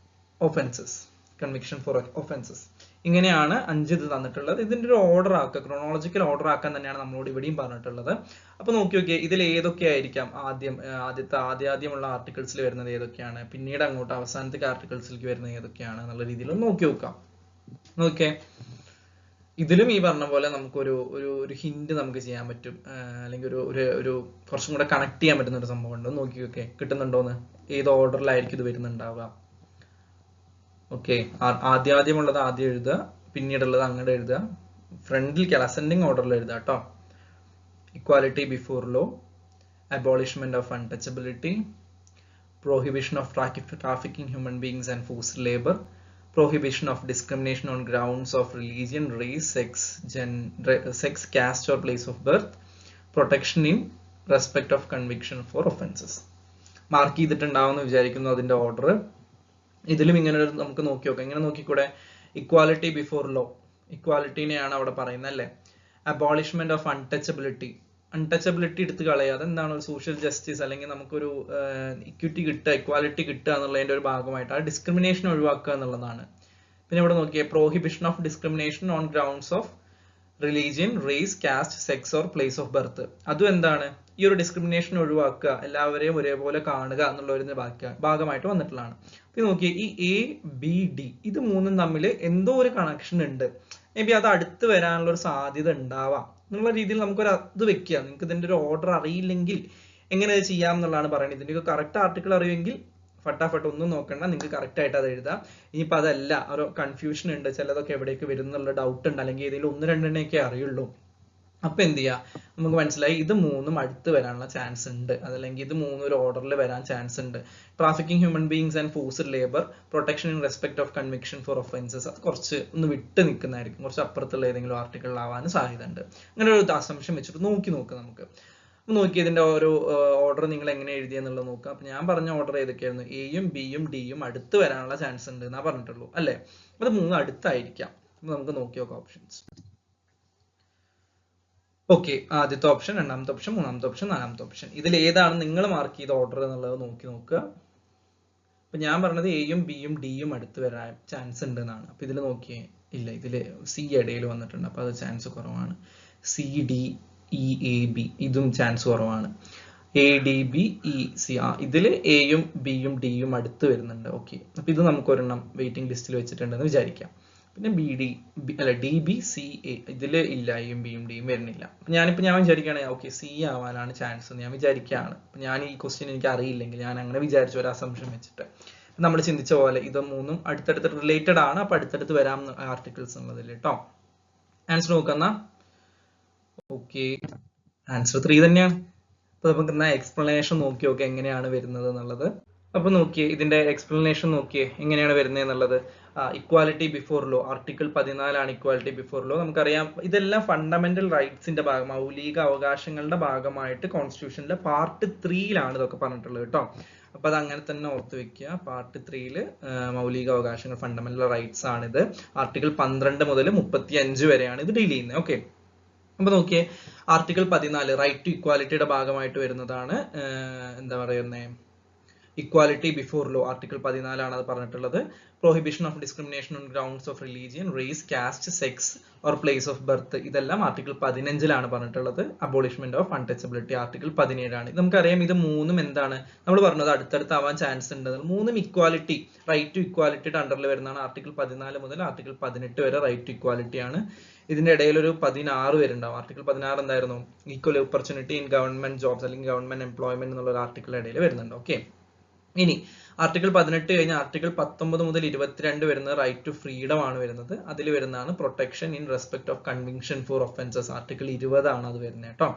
offenses. ഇങ്ങനെയാണ് 5 ഇത് തന്നിട്ടുള്ളത്. ഇതിന്റെ ഒരു order ആക്കുക, chronological order ആക്കാൻ തന്നെയാണ് നമ്മളോട് ഇവിടെയും പറഞ്ഞിട്ടുള്ളത്. അപ്പൊ നോക്കി ഇതിൽ ഏതൊക്കെ ആയിരിക്കാം ആദ്യമുള്ള ആർട്ടിക്കിൾസിൽ വരുന്നത് ഏതൊക്കെയാണ്, പിന്നീട് അങ്ങോട്ട് അവസാനത്തെ ആർട്ടിക്കിൾസിലേക്ക് വരുന്നത് ഏതൊക്കെയാണ് എന്നുള്ള രീതിയിൽ നോക്കി നോക്കാം. നോക്കിയേ, ഇതിലും ഈ പറഞ്ഞ പോലെ നമുക്കൊരു ഒരു ഹിന്റ് നമുക്ക് ചെയ്യാൻ പറ്റും, അല്ലെങ്കിൽ ഒരു കുറച്ചും കൂടെ കണക്ട് ചെയ്യാൻ പറ്റുന്ന ഒരു സംഭവം ഉണ്ട്. നോക്കിയൊക്കെ കിട്ടുന്നുണ്ടോന്ന്, ഏത് ഓർഡറിലായിരിക്കും ഇത് വരുന്നുണ്ടാവുക. ഓക്കെ, ആദ്യമുള്ളത് ആദ്യം എഴുതുക, പിന്നീടുള്ളത് അങ്ങോട്ട് എഴുതുക, ഫ്രണ്ടിൽ അസെൻഡിങ് ഓർഡറിൽ എഴുതുക കേട്ടോ. Equality before law, abolition of untouchability, prohibition of trafficking human beings and forced labor, prohibition of discrimination on grounds of religion, race, sex, caste or place of birth, protection in respect of conviction for offenses. Mark ചെയ്തിട്ടുണ്ടാവുമെന്ന് വിചാരിക്കുന്നു അതിന്റെ order. ഇതിലും ഇങ്ങനെ നമുക്ക് നോക്കി നോക്കാം. ഇങ്ങനെ നോക്കിക്കൂടെ, ഇക്വാലിറ്റി ബിഫോർ ലോ, ഇക്വാലിറ്റിനെയാണ് അവിടെ പറയുന്നത് അല്ലേ. അബോളിഷ്മെന്റ് ഓഫ് അൺടച്ചബിലിറ്റി എടുത്ത് കളയുക. അതെന്താണ്, ഒരു സോഷ്യൽ ജസ്റ്റിസ് അല്ലെങ്കിൽ നമുക്കൊരു ഇക്വിറ്റി കിട്ടുക, ഇക്വാലിറ്റി കിട്ടുക എന്നുള്ളതിന്റെ ഒരു ഭാഗമായിട്ട് ആ ഡിസ്ക്രിമിനേഷൻ ഒഴിവാക്കുക എന്നുള്ളതാണ്. പിന്നെ ഇവിടെ നോക്കിയേ, prohibition of discrimination on grounds of religion, race, caste, sex or place of birth. അതും എന്താണ്, ഈ ഒരു ഡിസ്ക്രിമിനേഷൻ ഒഴിവാക്കുക, എല്ലാവരെയും ഒരേപോലെ കാണുക എന്നുള്ള ഒരു ഭാഗമായിട്ട് വന്നിട്ടുള്ളതാണ്. അപ്പൊ നോക്കിയേ, ഈ ABD ഇത് മൂന്നും തമ്മിൽ എന്തോ ഒരു കണക്ഷൻ ഉണ്ട്. മേ ബി അത് അടുത്ത് വരാനുള്ള ഒരു സാധ്യത ഉണ്ടാവാം എന്നുള്ള രീതിയിൽ നമുക്കൊരു അത് വെക്കുക. നിങ്ങൾക്ക് ഇതിന്റെ ഒരു ഓർഡർ അറിയില്ലെങ്കിൽ എങ്ങനെ അത് ചെയ്യാം എന്നുള്ളതാണ് പറയുന്നത്. ഇതിന്റെ കറക്റ്റ് ആർട്ടിക്കിൾ അറിയുമെങ്കിൽ ഫട്ടാഫട്ട് ഒന്നും നോക്കണ്ട, നിങ്ങൾക്ക് കറക്റ്റ് ആയിട്ട് അത് എഴുതാം. ഇനിയിപ്പോൾ അതല്ല, ഒരു കൺഫ്യൂഷൻ ഉണ്ട്, ചിലതൊക്കെ എവിടേക്ക് വരും എന്നുള്ള ഡൗട്ട് ഉണ്ട്, അല്ലെങ്കിൽ ഏതെങ്കിലും 1-2 അറിയുള്ളൂ, അപ്പൊ എന്ത് ചെയ്യാ, നമുക്ക് മനസ്സിലായി ഇത് മൂന്നും അടുത്ത് വരാനുള്ള ചാൻസ് ഉണ്ട്, അതല്ലെങ്കിൽ ഇത് മൂന്നും ഒരു ഓർഡറിൽ വരാൻ ചാൻസ് ഉണ്ട്. Trafficking human beings and forced labour, protection in respect of conviction for offences, അത് കുറച്ച് ഒന്ന് വിട്ട് നിൽക്കുന്നതായിരിക്കും, കുറച്ച് അപ്പുറത്തുള്ള ഏതെങ്കിലും ആർട്ടിക്കിളിലാവാൻ സാധ്യത ഉണ്ട്. അങ്ങനെ ഒരു അസംപ്ഷൻ വെച്ചിട്ട് നോക്കാം നമുക്ക്. നോക്കി ഇതിന്റെ ഓരോ ഓർഡർ നിങ്ങൾ എങ്ങനെ എഴുതിയെന്നുള്ളത് നോക്കാം. അപ്പൊ ഞാൻ പറഞ്ഞ ഓർഡർ ഏതൊക്കെയായിരുന്നു, എയും ബിയും ഡിയും അടുത്ത് വരാനുള്ള ചാൻസ് ഉണ്ട് എന്നാ പറഞ്ഞിട്ടുള്ളൂ അല്ലെ. അത് 3 അടുത്തായിരിക്കാം. നമുക്ക് നോക്കി നോക്കാം ഓപ്ഷൻസ്. ഓക്കെ, ആദ്യത്തെ ഓപ്ഷൻ, രണ്ടാമത്തെ ഓപ്ഷൻ, മൂന്നാമത്തെ ഓപ്ഷൻ, നാലാമത്തെ ഓപ്ഷൻ, ഇതിൽ ഏതാണ് നിങ്ങൾ മാർക്ക് ചെയ്ത ഓർഡർ എന്നുള്ളത് നോക്കുക. അപ്പൊ ഞാൻ പറഞ്ഞത് എയും ബിയും ഡിയും അടുത്ത് വരാൻ ചാൻസ് ഉണ്ട് എന്നാണ്. അപ്പൊ ഇതിൽ നോക്കിയേ, ഇല്ല, ഇതില് സി ഇടയിൽ വന്നിട്ടുണ്ട്, അപ്പൊ അത് ചാൻസ് കുറവാണ്. CDEAB ഇതും ചാൻസ് കുറവാണ്. ADBEC ഇതിൽ എയും ബിയും ഡിയും അടുത്ത് വരുന്നുണ്ട്. ഓക്കെ, അപ്പൊ ഇത് നമുക്ക് ഒരെണ്ണം വെയിറ്റിംഗ് ലിസ്റ്റിൽ വെച്ചിട്ടുണ്ടെന്ന് വിചാരിക്കാം. പിന്നെ DBCA ഇതിൽ ഇല്ല, എയും ബിയും ഡിയും വരുന്നില്ല. ഞാൻ വിചാരിക്കുകയാണ് ഓക്കെ സി ആവാനാണ് ചാൻസ് എന്ന് ഞാൻ വിചാരിക്കുകയാണ്. ഞാൻ ഈ ക്വസ്റ്റ്യൻ എനിക്ക് അറിയില്ലെങ്കിൽ ഞാൻ അങ്ങനെ വിചാരിച്ച ഒരു അസംഷൻ വെച്ചിട്ട് നമ്മൾ ചിന്തിച്ച പോലെ ഇത് മൂന്നും അടുത്തടുത്ത് റിലേറ്റഡ് ആണ്. അപ്പൊ അടുത്തടുത്ത് വരാം ആർട്ടിക്കിൾസ് എന്നുള്ളതിൽ കേട്ടോ. ആൻസർ നോക്കുന്ന ഓക്കെ, ആൻസർ 3 തന്നെയാണ്. അപ്പൊ നമുക്ക് എക്സ്പ്ലനേഷൻ നോക്കി നോക്കി എങ്ങനെയാണ് വരുന്നത് എന്നുള്ളത്. അപ്പൊ നോക്കിയേ, ഇതിന്റെ എക്സ്പ്ലനേഷൻ നോക്കിയേ എങ്ങനെയാണ് വരുന്നത് എന്നുള്ളത്. Equality before law, article 14 equality before law. നമുക്കറിയാം ഇതെല്ലാം ഫണ്ടമെന്റൽ റൈറ്റ്സിന്റെ ഭാഗം, മൗലിക അവകാശങ്ങളുടെ ഭാഗമായിട്ട് കോൺസ്റ്റിറ്റ്യൂഷനിലെ പാർട്ട് 3 ഇതൊക്കെ പറഞ്ഞിട്ടുള്ളത് കേട്ടോ. അപ്പൊ അത് അങ്ങനെ തന്നെ ഓർത്ത് വെക്കുക. പാർട്ട് 3 മൗലിക അവകാശങ്ങൾ, ഫണ്ടമെന്റൽ റൈറ്റ്സ് ആണിത്. ആർട്ടിക്കിൾ 12 മുതൽ 35 വരെയാണ് ഇത് ഡീൽ ചെയ്യുന്നത്. ഓക്കെ, അപ്പൊ നോക്കിയേ, ആർട്ടിക്കിൾ 14 റൈറ്റ് ടു ഇക്വാലിറ്റിയുടെ ഭാഗമായിട്ട് വരുന്നതാണ്. എന്താ പറയുന്നത്, ഇക്വാലിറ്റി ബിഫോർ ലോ ആർട്ടിക്കിൾ 14 അത് പറഞ്ഞിട്ടുള്ളത്. Prohibition of discrimination on grounds of religion, race, caste, sex or place of birth ഇതെല്ലാം ആർട്ടിക്കിൾ 15 പറഞ്ഞിട്ടുള്ളത്. അബോളിഷ്മെന്റ് ഓഫ് അൺടച്ചബിലിറ്റി ആർട്ടിക്കിൾ 17 നമുക്കറിയാം ഇത് മൂന്നും എന്താണ് നമ്മൾ പറഞ്ഞത്, അടുത്തടുത്ത് ആവാൻ ചാൻസ് ഉണ്ട്. മൂന്നും ഇക്വാലിറ്റി, റൈറ്റ് ടു ഇക്വാലിറ്റിയുടെ അണ്ടറിൽ വരുന്നതാണ്. ആർട്ടിക്കിൾ 14 മുതൽ ആർട്ടിക്കിൾ 18 വരെ റൈറ്റ് ടു ഇക്വാലിറ്റി ആണ്. ഇതിന്റെ ഇടയിൽ ഒരു 16 വരുന്നുണ്ടാവും. ആർട്ടിക്കിൾ 16 എന്തായിരുന്നു, equal opportunity in government jobs അല്ലെങ്കിൽ ഗവൺമെന്റ് എംപ്ലോയ്മെന്റ് എന്നുള്ള ഒരു ആർട്ടിക്കിൾ ഇടയിൽ വരുന്നുണ്ട്. ഓക്കെ, ഇനി ആർട്ടിക്കിൾ 18 കഴിഞ്ഞ ആർട്ടിക്കിൾ 19 മുതൽ 22 വരുന്നത് റൈറ്റ് ടു ഫ്രീഡം ആണ് വരുന്നത്. അതിൽ വരുന്നതാണ് protection in respect of conviction for offences, article 20 ആണ് അത് വരുന്നത് കേട്ടോ.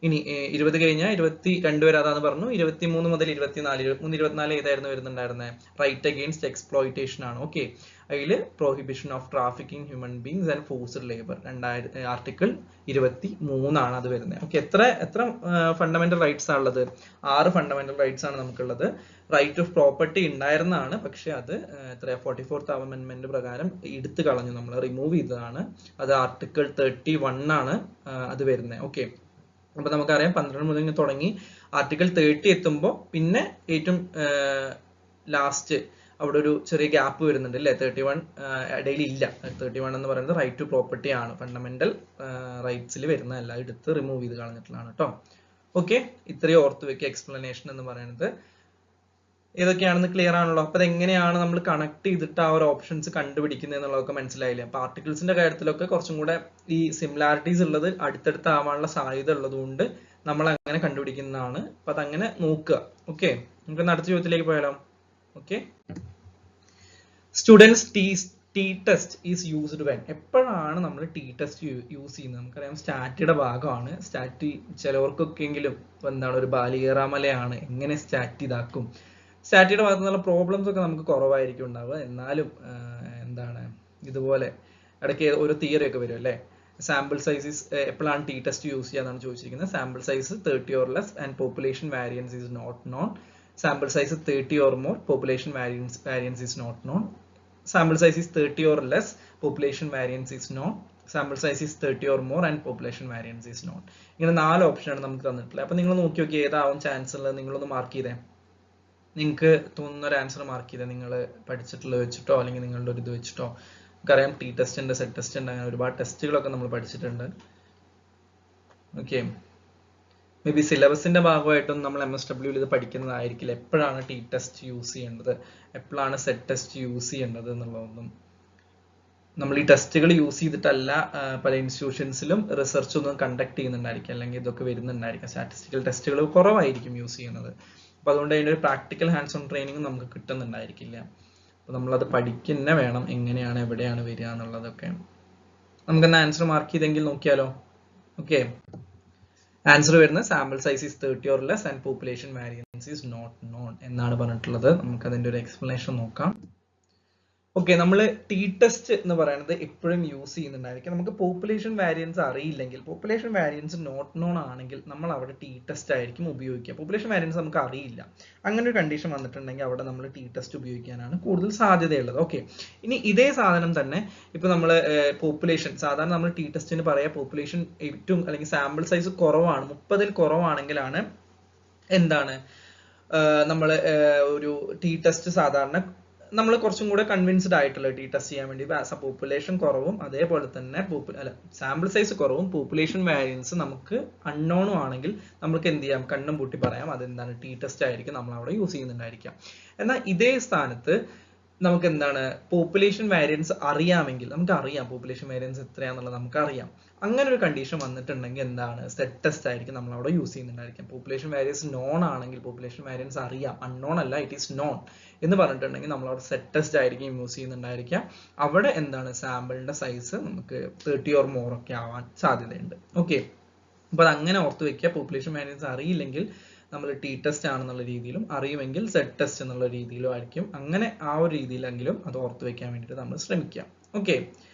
ഇനി 20 കഴിഞ്ഞാൽ 22 വരെ അതാന്ന് പറഞ്ഞു. 23 മുതൽ 24, 24 ഏതായിരുന്നു വരുന്നുണ്ടായിരുന്നത്, റൈറ്റ് അഗെയിൻസ്റ്റ് എക്സ്പ്ലോയിറ്റേഷൻ ആണ്. ഓക്കെ, അതിൽ prohibition of trafficking human beings and forced labour article 23 ആണ് അത് വരുന്നത്. ഓക്കെ, എത്ര ഫണ്ടമെന്റൽ റൈറ്റ്സ് ആണുള്ളത്, 6 ഫണ്ടമെന്റൽ റൈറ്റ്സ് ആണ് നമുക്കുള്ളത്. റൈറ്റ് ഓഫ് പ്രോപ്പർട്ടി ഉണ്ടായിരുന്നതാണ്, പക്ഷെ അത് 44th അമെന്റ്മെന്റ് പ്രകാരം എടുത്തു കളഞ്ഞു, നമ്മൾ റിമൂവ് ചെയ്തതാണ്. അത് ആർട്ടിക്കിൾ 31 ആണ് അത് വരുന്നത്. ഓക്കെ, അപ്പൊ നമുക്കറിയാം 12 മുതൽ തുടങ്ങി ആർട്ടിക്കിൾ 30 എത്തുമ്പോൾ പിന്നെ ഏറ്റവും ലാസ്റ്റ് അവിടെ ഒരു ചെറിയ ഗ്യാപ്പ് വരുന്നുണ്ട് അല്ലേ, 31 ഇടയിൽ ഇല്ല. 31 എന്ന് പറയുന്നത് റൈറ്റ് ടു പ്രോപ്പർട്ടി ആണ്, ഫണ്ടമെന്റൽ റൈറ്റ്സിൽ വരുന്നതല്ല, എടുത്ത് റിമൂവ് ചെയ്ത് കളഞ്ഞിട്ടുള്ളതാണ് കേട്ടോ. ഓക്കെ, ഇത്രയും ഓർത്ത് വെക്കുക. എക്സ്പ്ലനേഷൻ എന്ന് പറയുന്നത് ഏതൊക്കെയാണെന്ന് ക്ലിയർ ആണല്ലോ. അപ്പൊ അതെങ്ങനെയാണ് നമ്മൾ കണക്ട് ചെയ്തിട്ട് ആ ഒരു ഓപ്ഷൻസ് കണ്ടുപിടിക്കുന്നത് എന്നുള്ളതൊക്കെ മനസ്സിലായില്ലേ. അപ്പൊ ആർട്ടിക്കിൾസിന്റെ കാര്യത്തിലൊക്കെ കുറച്ചും കൂടെ ഈ സിമിലാരിറ്റീസ് ഉള്ളത് അടുത്തടുത്ത് ആവാനുള്ള സാധ്യത ഉള്ളതുകൊണ്ട് നമ്മൾ അങ്ങനെ കണ്ടുപിടിക്കുന്നതാണ്. അപ്പൊ അതങ്ങനെ നോക്കുക. ഓക്കെ, നമുക്ക് അടുത്ത ചോദ്യത്തിലേക്ക് പോയാലോ. Okay, students T test is used when, എപ്പോഴാണ് നമ്മൾ ടി ടെസ്റ്റ് യൂസ് ചെയ്യുന്നത്? നമുക്കറിയാം സ്റ്റാറ്റിയുടെ ഭാഗമാണ്. സ്റ്റാറ്റ് ചിലവർക്കൊക്കെങ്കിലും എന്താണ് ഒരു ബാലികേറാമലയാണ്, എങ്ങനെ സ്റ്റാറ്റ് ഇതാക്കും. സ്റ്റാറ്റിയുടെ ഭാഗത്ത് നിന്നുള്ള പ്രോബ്ലംസ് ഒക്കെ നമുക്ക് കുറവായിരിക്കും ഉണ്ടാവുക. എന്നാലും എന്താണ് ഇതുപോലെ ഇടയ്ക്ക് ഒരു തിയറി ഒക്കെ വരും അല്ലേ. സാമ്പിൾ സൈസ് എപ്പോഴാണ് ടി ടെസ്റ്റ് യൂസ് ചെയ്യാന്നാണ് ചോദിച്ചിരിക്കുന്നത്. Sample size 30 or less and population variance is not known. Sample size is 30 or more, population variance is not known. Sample size is 30 or less, population variance is known. Sample size is 30 or more and population variance is known. ഇങ്ങനെ 4 ഓപ്ഷനാണ് നമുക്ക് തന്നിട്ടുള്ളത്. അപ്പൊ നിങ്ങൾ നോക്കി നോക്കി ഏതാവും chance ഉള്ളത് നിങ്ങളൊന്ന് മാർക്ക് ചെയ്തേ. നിങ്ങൾക്ക് തോന്നുന്ന ഒരു ആൻസർ മാർക്ക് ചെയ്തേ, നിങ്ങൾ പഠിച്ചിട്ടുള്ളത് വെച്ചിട്ടോ അല്ലെങ്കിൽ നിങ്ങളുടെ ഒരു ഇത് വെച്ചിട്ടോ. നമുക്കറിയാം ടി ടെസ്റ്റ് ഉണ്ട്, സെറ്റ് ടെസ്റ്റ് ഉണ്ട്, അങ്ങനെ ഒരുപാട് ടെസ്റ്റുകളൊക്കെ നമ്മൾ പഠിച്ചിട്ടുണ്ട്. ഓക്കെ, മേ ബി സിലബസിന്റെ ഭാഗമായിട്ടൊന്നും നമ്മൾ MSW ഇത് പഠിക്കുന്നതായിരിക്കില്ല. എപ്പോഴാണ് ടി ടെസ്റ്റ് യൂസ് ചെയ്യേണ്ടത്, എപ്പോഴാണ് സെറ്റ് ടെസ്റ്റ് യൂസ് ചെയ്യേണ്ടത് എന്നുള്ളതൊന്നും നമ്മൾ ഈ ടെസ്റ്റുകൾ യൂസ് ചെയ്തിട്ടല്ല പല ഇൻസ്റ്റിറ്റ്യൂഷൻസിലും റിസർച്ച് ഒന്നും കണ്ടക്ട് ചെയ്യുന്നുണ്ടായിരിക്കും, അല്ലെങ്കിൽ ഇതൊക്കെ വരുന്നുണ്ടായിരിക്കും. സ്റ്റാറ്റിസ്റ്റിക്കൽ ടെസ്റ്റുകൾ കുറവായിരിക്കും യൂസ് ചെയ്യുന്നത്. അപ്പൊ അതുകൊണ്ട് അതിൻ്റെ ഒരു പ്രാക്ടിക്കൽ ഹാൻഡ്സ് ഓൺ ട്രെയിനിങ് നമുക്ക് കിട്ടുന്നുണ്ടായിരിക്കില്ല. അപ്പൊ നമ്മളത് പഠിക്കുന്ന വേണം, എങ്ങനെയാണ് എവിടെയാണ് വരിക എന്നുള്ളതൊക്കെ. നമുക്കെന്നാ ആൻസർ മാർക്ക് ചെയ്തെങ്കിൽ നോക്കിയാലോ. ഓക്കെ, ആൻസർ വരുന്നത് sample size is 30 or less and population variance is not known എന്നാണ് പറഞ്ഞിട്ടുള്ളത്. നമുക്ക് അതിന്റെ ഒരു എക്സ്പ്ലനേഷൻ നോക്കാം. ഓക്കെ, നമ്മൾ ടി ടെസ്റ്റ് എന്ന് പറയുന്നത് എപ്പോഴും യൂസ് ചെയ്യുന്നുണ്ടായിരിക്കും. നമുക്ക് പോപ്പുലേഷൻ വാരിയൻസ് അറിയില്ലെങ്കിൽ, പോപ്പുലേഷൻ വാരിയൻസ് നോട്ട് നോൺ ആണെങ്കിൽ നമ്മൾ അവിടെ ടി ടെസ്റ്റ് ആയിരിക്കും ഉപയോഗിക്കുക. പോപ്പുലേഷൻ വാരിയൻസ് നമുക്ക് അറിയില്ല, അങ്ങനെ ഒരു കണ്ടീഷൻ വന്നിട്ടുണ്ടെങ്കിൽ അവിടെ നമ്മൾ ടി ടെസ്റ്റ് ഉപയോഗിക്കാനാണ് കൂടുതൽ സാധ്യതയുള്ളത്. ഓക്കെ, ഇനി ഇതേ സാധനം തന്നെ ഇപ്പൊ നമ്മൾ പോപ്പുലേഷൻ, സാധാരണ നമ്മൾ ടി ടെസ്റ്റിന് പറയാം പോപ്പുലേഷൻ ഏറ്റവും അല്ലെങ്കിൽ സാമ്പിൾ സൈസ് കുറവാണ്, 30-ൽ കുറവാണെങ്കിലാണ് എന്താണ് നമ്മൾ ഒരു ടി ടെസ്റ്റ് സാധാരണ നമ്മൾ കുറച്ചും കൂടെ കൺവിൻസ്ഡ് ആയിട്ടുള്ള ടി ടെസ്റ്റ് ചെയ്യാൻ വേണ്ടി പോപ്പുലേഷൻ കുറവും അതേപോലെ തന്നെ സാമ്പിൾ സൈസ് കുറവും പോപ്പുലേഷൻ വാരിയൻസ് നമുക്ക് അൺനോണും ആണെങ്കിൽ നമുക്ക് എന്ത് ചെയ്യാം, കണ്ണും പൂട്ടി പറയാം അതെന്താണ് ടി ടെസ്റ്റ് ആയിരിക്കും നമ്മൾ അവിടെ യൂസ് ചെയ്യുന്നുണ്ടായിരിക്കാം. എന്നാൽ ഇതേ സ്ഥാനത്ത് നമുക്ക് എന്താണ് പോപ്പുലേഷൻ വാരിയൻസ് അറിയാമെങ്കിൽ, നമുക്ക് അറിയാം പോപ്പുലേഷൻ വാരിയൻസ് എത്രയാണെന്നുള്ളത് നമുക്ക് അറിയാം, അങ്ങനെ ഒരു കണ്ടീഷൻ വന്നിട്ടുണ്ടെങ്കിൽ എന്താണ് സെറ്റ് ടെസ്റ്റ് ആയിരിക്കും നമ്മൾ അവിടെ യൂസ് ചെയ്യുന്നുണ്ടായിരിക്കാം. പോപ്പുലേഷൻ വാരിയൻസ് നോൺ ആണെങ്കിൽ, പോപ്പുലേഷൻ വാരിയൻസ് അറിയാം അൺനോൺ അല്ല ഇറ്റ് ഈസ് നോൺ എന്ന് പറഞ്ഞിട്ടുണ്ടെങ്കിൽ നമ്മൾ അവിടെ സെറ്റ് ടെസ്റ്റ് ആയിരിക്കും യൂസ് ചെയ്യുന്നുണ്ടായിരിക്കാം. അവിടെ എന്താണ് സാമ്പിളിന്റെ സൈസ് നമുക്ക് 30 or more ഒക്കെ ആവാൻ സാധ്യതയുണ്ട്. ഓക്കെ, അപ്പൊ അത് അങ്ങനെ ഓർത്ത് വെക്കുക. പോപ്പുലേഷൻ വാരിയൻസ് അറിയില്ലെങ്കിൽ നമ്മൾ ടി ടെസ്റ്റ് ആണെന്നുള്ള രീതിയിലും അറിയുമെങ്കിൽ സെറ്റ് ടെസ്റ്റ് എന്നുള്ള രീതിയിലും ആയിരിക്കും. അങ്ങനെ ആ ഒരു രീതിയിലെങ്കിലും അത് ഓർത്ത് വെക്കാൻ വേണ്ടിയിട്ട് നമ്മൾ ശ്രമിക്കാം. ഓക്കെ,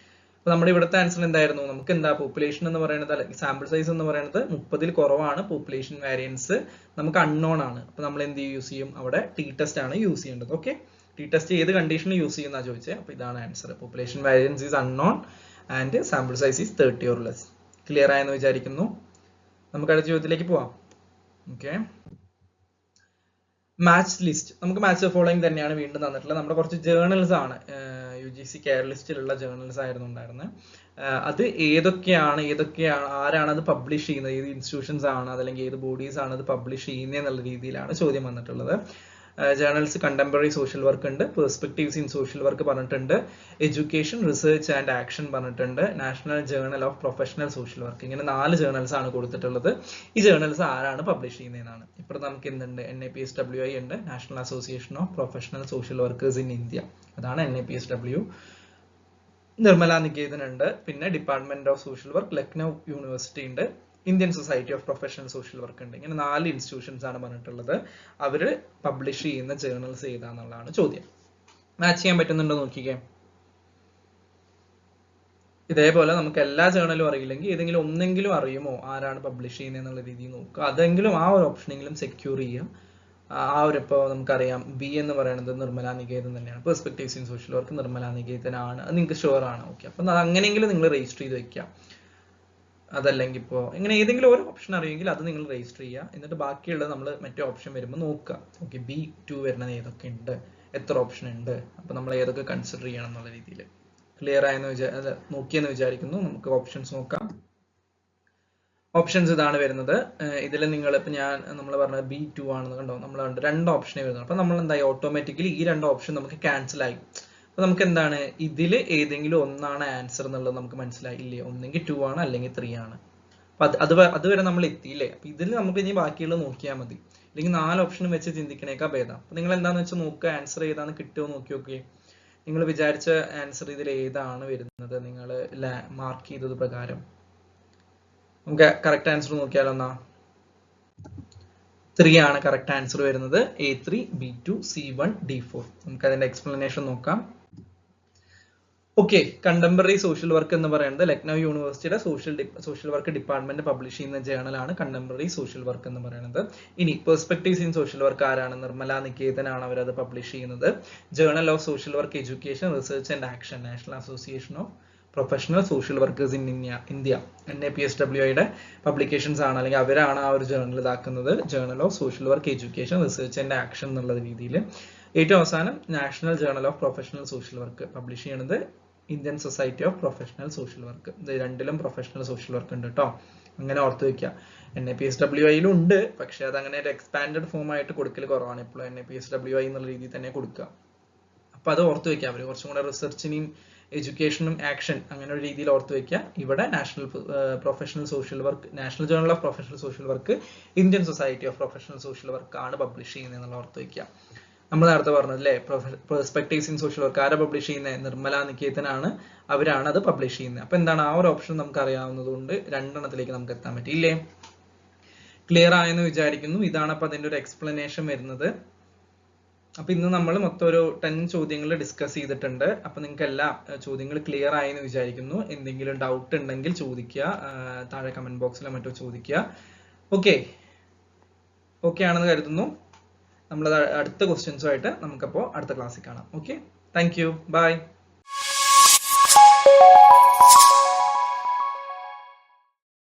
അപ്പൊ നമ്മുടെ ഇവിടുത്തെ ആൻസർ എന്തായിരുന്നു, നമുക്ക് എന്താ പോപ്പുലേഷൻ എന്ന് പറയുന്നത്, അല്ലെങ്കിൽ സാമ്പിൾ സൈസ് എന്ന് പറയുന്നത് 30 കുറവാണ്, പോപ്പുലേഷൻ വാരിയൻസ് നമുക്ക് അൺനോൺ ആണ്. അപ്പൊ നമ്മൾ എന്ത് യൂസ് ചെയ്യും, അവിടെ ടി ടെസ്റ്റ് ആണ് യൂസ് ചെയ്യേണ്ടത്. ഓക്കെ, ടി ടെസ്റ്റ് ഏത് കണ്ടീഷനിൽ യൂസ് ചെയ്യുന്ന ചോദിച്ചത്. അപ്പൊ ഇതാണ് answer, population variance is unknown and sample size is 30 or less. Clear ആയെന്ന് വിചാരിക്കുന്നു. നമുക്ക് അടുത്ത ചോദ്യത്തിലേക്ക് പോവാം. Okay, match list. നമുക്ക് മാച്ച് ഫോളോയിങ് തന്നെയാണ് വീണ്ടും തന്നിട്ടുള്ളത്. നമ്മുടെ കുറച്ച് ജേർണൽസ് ആണ്, UGC കെയർ ലിസ്റ്റിലുള്ള ജേർണൽസ് ആയിരുന്നു ഉണ്ടായിരുന്നത്. അത് ഏതൊക്കെയാണ് ആരാണ് അത് പബ്ലിഷ് ചെയ്യുന്നത്, ഏത് ഇൻസ്റ്റിറ്റ്യൂഷൻസ് ആണ് അതല്ലെങ്കിൽ ഏത് ബോഡീസ് ആണ് അത് പബ്ലിഷ് ചെയ്യുന്നത് എന്നുള്ള രീതിയിലാണ് ചോദ്യം വന്നിട്ടുള്ളത്. ജേർണൽസ് കണ്ടംപററി സോഷ്യൽ വർക്ക് ഉണ്ട്, പെർസ്പെക്റ്റീവ്സ് ഇൻ സോഷ്യൽ വർക്ക് പറഞ്ഞിട്ടുണ്ട്, എഡ്യൂക്കേഷൻ റിസർച്ച് ആൻഡ് ആക്ഷൻ പറഞ്ഞിട്ടുണ്ട്, national journal of professional social work. ഇങ്ങനെ 4 ജേർണൽസ് ആണ് കൊടുത്തിട്ടുള്ളത്. ഈ ജേർണൽസ് ആരാണ് പബ്ലിഷ് ചെയ്യുന്നതെന്നാണ്. ഇപ്പോൾ നമുക്ക് എന്തുണ്ട്, NAPSWI ഉണ്ട്, national association of professional social workers in India, അതാണ് NAPSW. നിർമ്മല നികേതൻ ഉണ്ട്, പിന്നെ department of social work Lucknow university ഉണ്ട്, Indian society of professional social work ഉണ്ട്. ഇങ്ങനെ 4 ഇൻസ്റ്റിറ്റ്യൂഷൻസ് ആണ് പറഞ്ഞിട്ടുള്ളത്. അവര് പബ്ലിഷ് ചെയ്യുന്ന ജേർണൽസ് ഏതാന്നുള്ളതാണ് ചോദ്യം. മാച്ച് ചെയ്യാൻ പറ്റുന്നുണ്ടോ നോക്കിക്കേ. ഇതേപോലെ നമുക്ക് എല്ലാ ജേർണലും അറിയില്ലെങ്കിൽ ഏതെങ്കിലും ഒന്നെങ്കിലും അറിയുമോ ആരാണ് പബ്ലിഷ് ചെയ്യുന്നത് എന്നുള്ള രീതിയിൽ നോക്കുക. അതെങ്കിലും ആ ഒരു ഓപ്ഷനെങ്കിലും സെക്യൂർ ചെയ്യുക. ആ ഒരു ഇപ്പോൾ നമുക്കറിയാം ബി എന്ന് പറയുന്നത് നിർമ്മല നികേതൻ തന്നെയാണ്, perspectives in social work Nirmala Niketan ആണ്, അത് നിങ്ങൾക്ക് ഷുവർ ആണ്. ഓക്കെ, അപ്പം അങ്ങനെയെങ്കിലും നിങ്ങൾ രജിസ്റ്റർ ചെയ്ത് വെക്കുക. അതല്ലെങ്കിൽ ഇപ്പോൾ ഇങ്ങനെ ഏതെങ്കിലും ഒരു ഓപ്ഷൻ അറിയുമെങ്കിൽ അത് നിങ്ങൾ രജിസ്റ്റർ ചെയ്യുക. എന്നിട്ട് ബാക്കിയുള്ളത് നമ്മൾ മറ്റേ ഓപ്ഷൻ വരുമ്പോൾ നോക്കുക. ഓക്കെ, B2 വരുന്നത് ഏതൊക്കെ ഉണ്ട്, എത്ര ഓപ്ഷൻ ഉണ്ട്, അപ്പോൾ നമ്മൾ ഏതൊക്കെ കൺസിഡർ ചെയ്യണം എന്നുള്ള രീതിയിൽ. ക്ലിയർ ആയെന്ന് നോക്കിയെന്ന് വിചാരിക്കുന്നു. നമുക്ക് ഓപ്ഷൻസ് നോക്കാം. ഓപ്ഷൻസ് ഇതാണ് വരുന്നത്. ഇതിൽ നിങ്ങൾ ഇപ്പം നമ്മൾ പറഞ്ഞത് B2 ആണെന്ന് കണ്ടോ, നമ്മൾ 2 ഓപ്ഷനേ വരുന്നത്. അപ്പം നമ്മൾ എന്തായി, ഓട്ടോമാറ്റിക്കലി ഈ 2 ഓപ്ഷൻ നമുക്ക് ക്യാൻസൽ ആയി. അപ്പൊ നമുക്ക് എന്താണ്, ഇതിൽ ഏതെങ്കിലും ഒന്നാണ് ആൻസർ എന്നുള്ളത് നമുക്ക് മനസ്സിലായില്ലേ. ഒന്നെങ്കിൽ 2 ആണ് അല്ലെങ്കിൽ 3 ആണ്. അപ്പൊ അതുവരെ നമ്മൾ എത്തിയില്ലേ. അപ്പൊ ഇതിൽ നമുക്ക് ഇനി ബാക്കിയുള്ളത് നോക്കിയാൽ മതി. അല്ലെങ്കിൽ 4 ഓപ്ഷൻ വെച്ച് ചിന്തിക്കണേക്കാ ഭേദം. അപ്പൊ നിങ്ങൾ എന്താന്ന് വെച്ചാൽ നോക്കുക, ആൻസർ ഏതാന്ന് കിട്ടുമോ നോക്കി നോക്കിയേ. നിങ്ങൾ വിചാരിച്ച ആൻസർ ഇതിൽ ഏതാണ് വരുന്നത്, നിങ്ങൾ മാർക്ക് ചെയ്തത് പ്രകാരം. നമുക്ക് കറക്റ്റ് ആൻസർ നോക്കിയാലോ എന്നാ. 3 ആണ് കറക്റ്റ് ആൻസർ വരുന്നത്. A3, B2, C1, D4. നമുക്ക് അതിന്റെ എക്സ്പ്ലനേഷൻ നോക്കാം. ഓക്കെ, കണ്ടംപററി സോഷ്യൽ വർക്ക് എന്ന് പറയുന്നത് ലക്നൗ യൂണിവേഴ്സിറ്റിയുടെ സോഷ്യൽ വർക്ക് ഡിപ്പാർട്ട്മെന്റ് പബ്ലിഷ് ചെയ്യുന്ന ജേണലാണ് കണ്ടംപററി സോഷ്യൽ വർക്ക് എന്ന് പറയുന്നത്. ഇനി പെർസ്പെക്റ്റീവ്സ് ഇൻ സോഷ്യൽ വർക്ക് ആരാണ്, നിർമ്മല നികേതൻ ആണ് അവരത് പബ്ലിഷ് ചെയ്യുന്നത്. Journal of social work education research and action national association of professional social workers in India NAPSWIയുടെ പബ്ലിക്കേഷൻസ് ആണ്, അല്ലെങ്കിൽ അവരാണ് ആ ഒരു ജേണൽ ഇതാക്കുന്നത്. Journal of social work education research and action എന്നുള്ള രീതിയിൽ. ഏറ്റവും അവസാനം national journal of professional social work publish ചെയ്യുന്നത് Indian society of professional social work. ഇത് രണ്ടിലും പ്രൊഫഷണൽ സോഷ്യൽ വർക്ക് ഉണ്ട് കേട്ടോ, അങ്ങനെ ഓർത്ത് വെക്കുക. NAPSWIയിലും ഉണ്ട്, പക്ഷെ അത് അങ്ങനെ ഒരു എക്സ്പാൻഡഡ് ഫോം ആയിട്ട് കൊടുക്കൽ കുറവാണ്. ഇപ്പോഴും NAPSWI എന്നുള്ള രീതിയിൽ തന്നെ കൊടുക്കുക. അപ്പൊ അത് ഓർത്ത് വെക്കുക. അവർ കുറച്ചും കൂടെ റിസർച്ചിനെയും എഡ്യൂക്കേഷനും ആക്ഷൻ അങ്ങനെ ഒരു രീതിയിൽ ഓർത്ത് വെക്കുക. ഇവിടെ national professional social work, national journal of professional social work Indian society of professional social work ആണ് പബ്ലിഷ് ചെയ്യുന്നത് എന്നുള്ള ഓർത്ത് വെക്കുക. നമ്മൾ നേരത്തെ പറഞ്ഞതല്ലേ, പെർസ്പെക്റ്റീവ്സ് ഇൻ സോഷ്യൽ വർക്ക് ആരെ പബ്ലിഷ് ചെയ്യുന്നത്, നിർമ്മല നികേതൻ ആണ്, അവരാണ് അത് പബ്ലിഷ് ചെയ്യുന്നത്. അപ്പൊ എന്താണ്, ആ ഒരു ഓപ്ഷൻ നമുക്ക് അറിയാവുന്നത് കൊണ്ട് 2 എണ്ണത്തിലേക്ക് നമുക്ക് എത്താൻ പറ്റില്ലേ. ക്ലിയർ ആയെന്ന് വിചാരിക്കുന്നു. ഇതാണ് അപ്പൊ അതിന്റെ ഒരു എക്സ്പ്ലനേഷൻ വരുന്നത്. അപ്പൊ ഇന്ന് നമ്മൾ മൊത്തം ഒരു 10 ചോദ്യങ്ങൾ ഡിസ്കസ് ചെയ്തിട്ടുണ്ട്. അപ്പൊ നിങ്ങൾക്ക് എല്ലാ ചോദ്യങ്ങൾ ക്ലിയർ ആയെന്ന് വിചാരിക്കുന്നു. എന്തെങ്കിലും ഡൗട്ട് ഉണ്ടെങ്കിൽ ചോദിക്കുക, താഴെ കമന്റ് ബോക്സിലോ മറ്റോ ചോദിക്കുക. ഓക്കെ ആണെന്ന് കരുതുന്നു. നമ്മൾ അടുത്ത ക്വസ്റ്റ്യൻസുമായിട്ട് നമുക്കപ്പോൾ അടുത്ത ക്ലാസ്സിൽ കാണാം. Okay, thank you, by.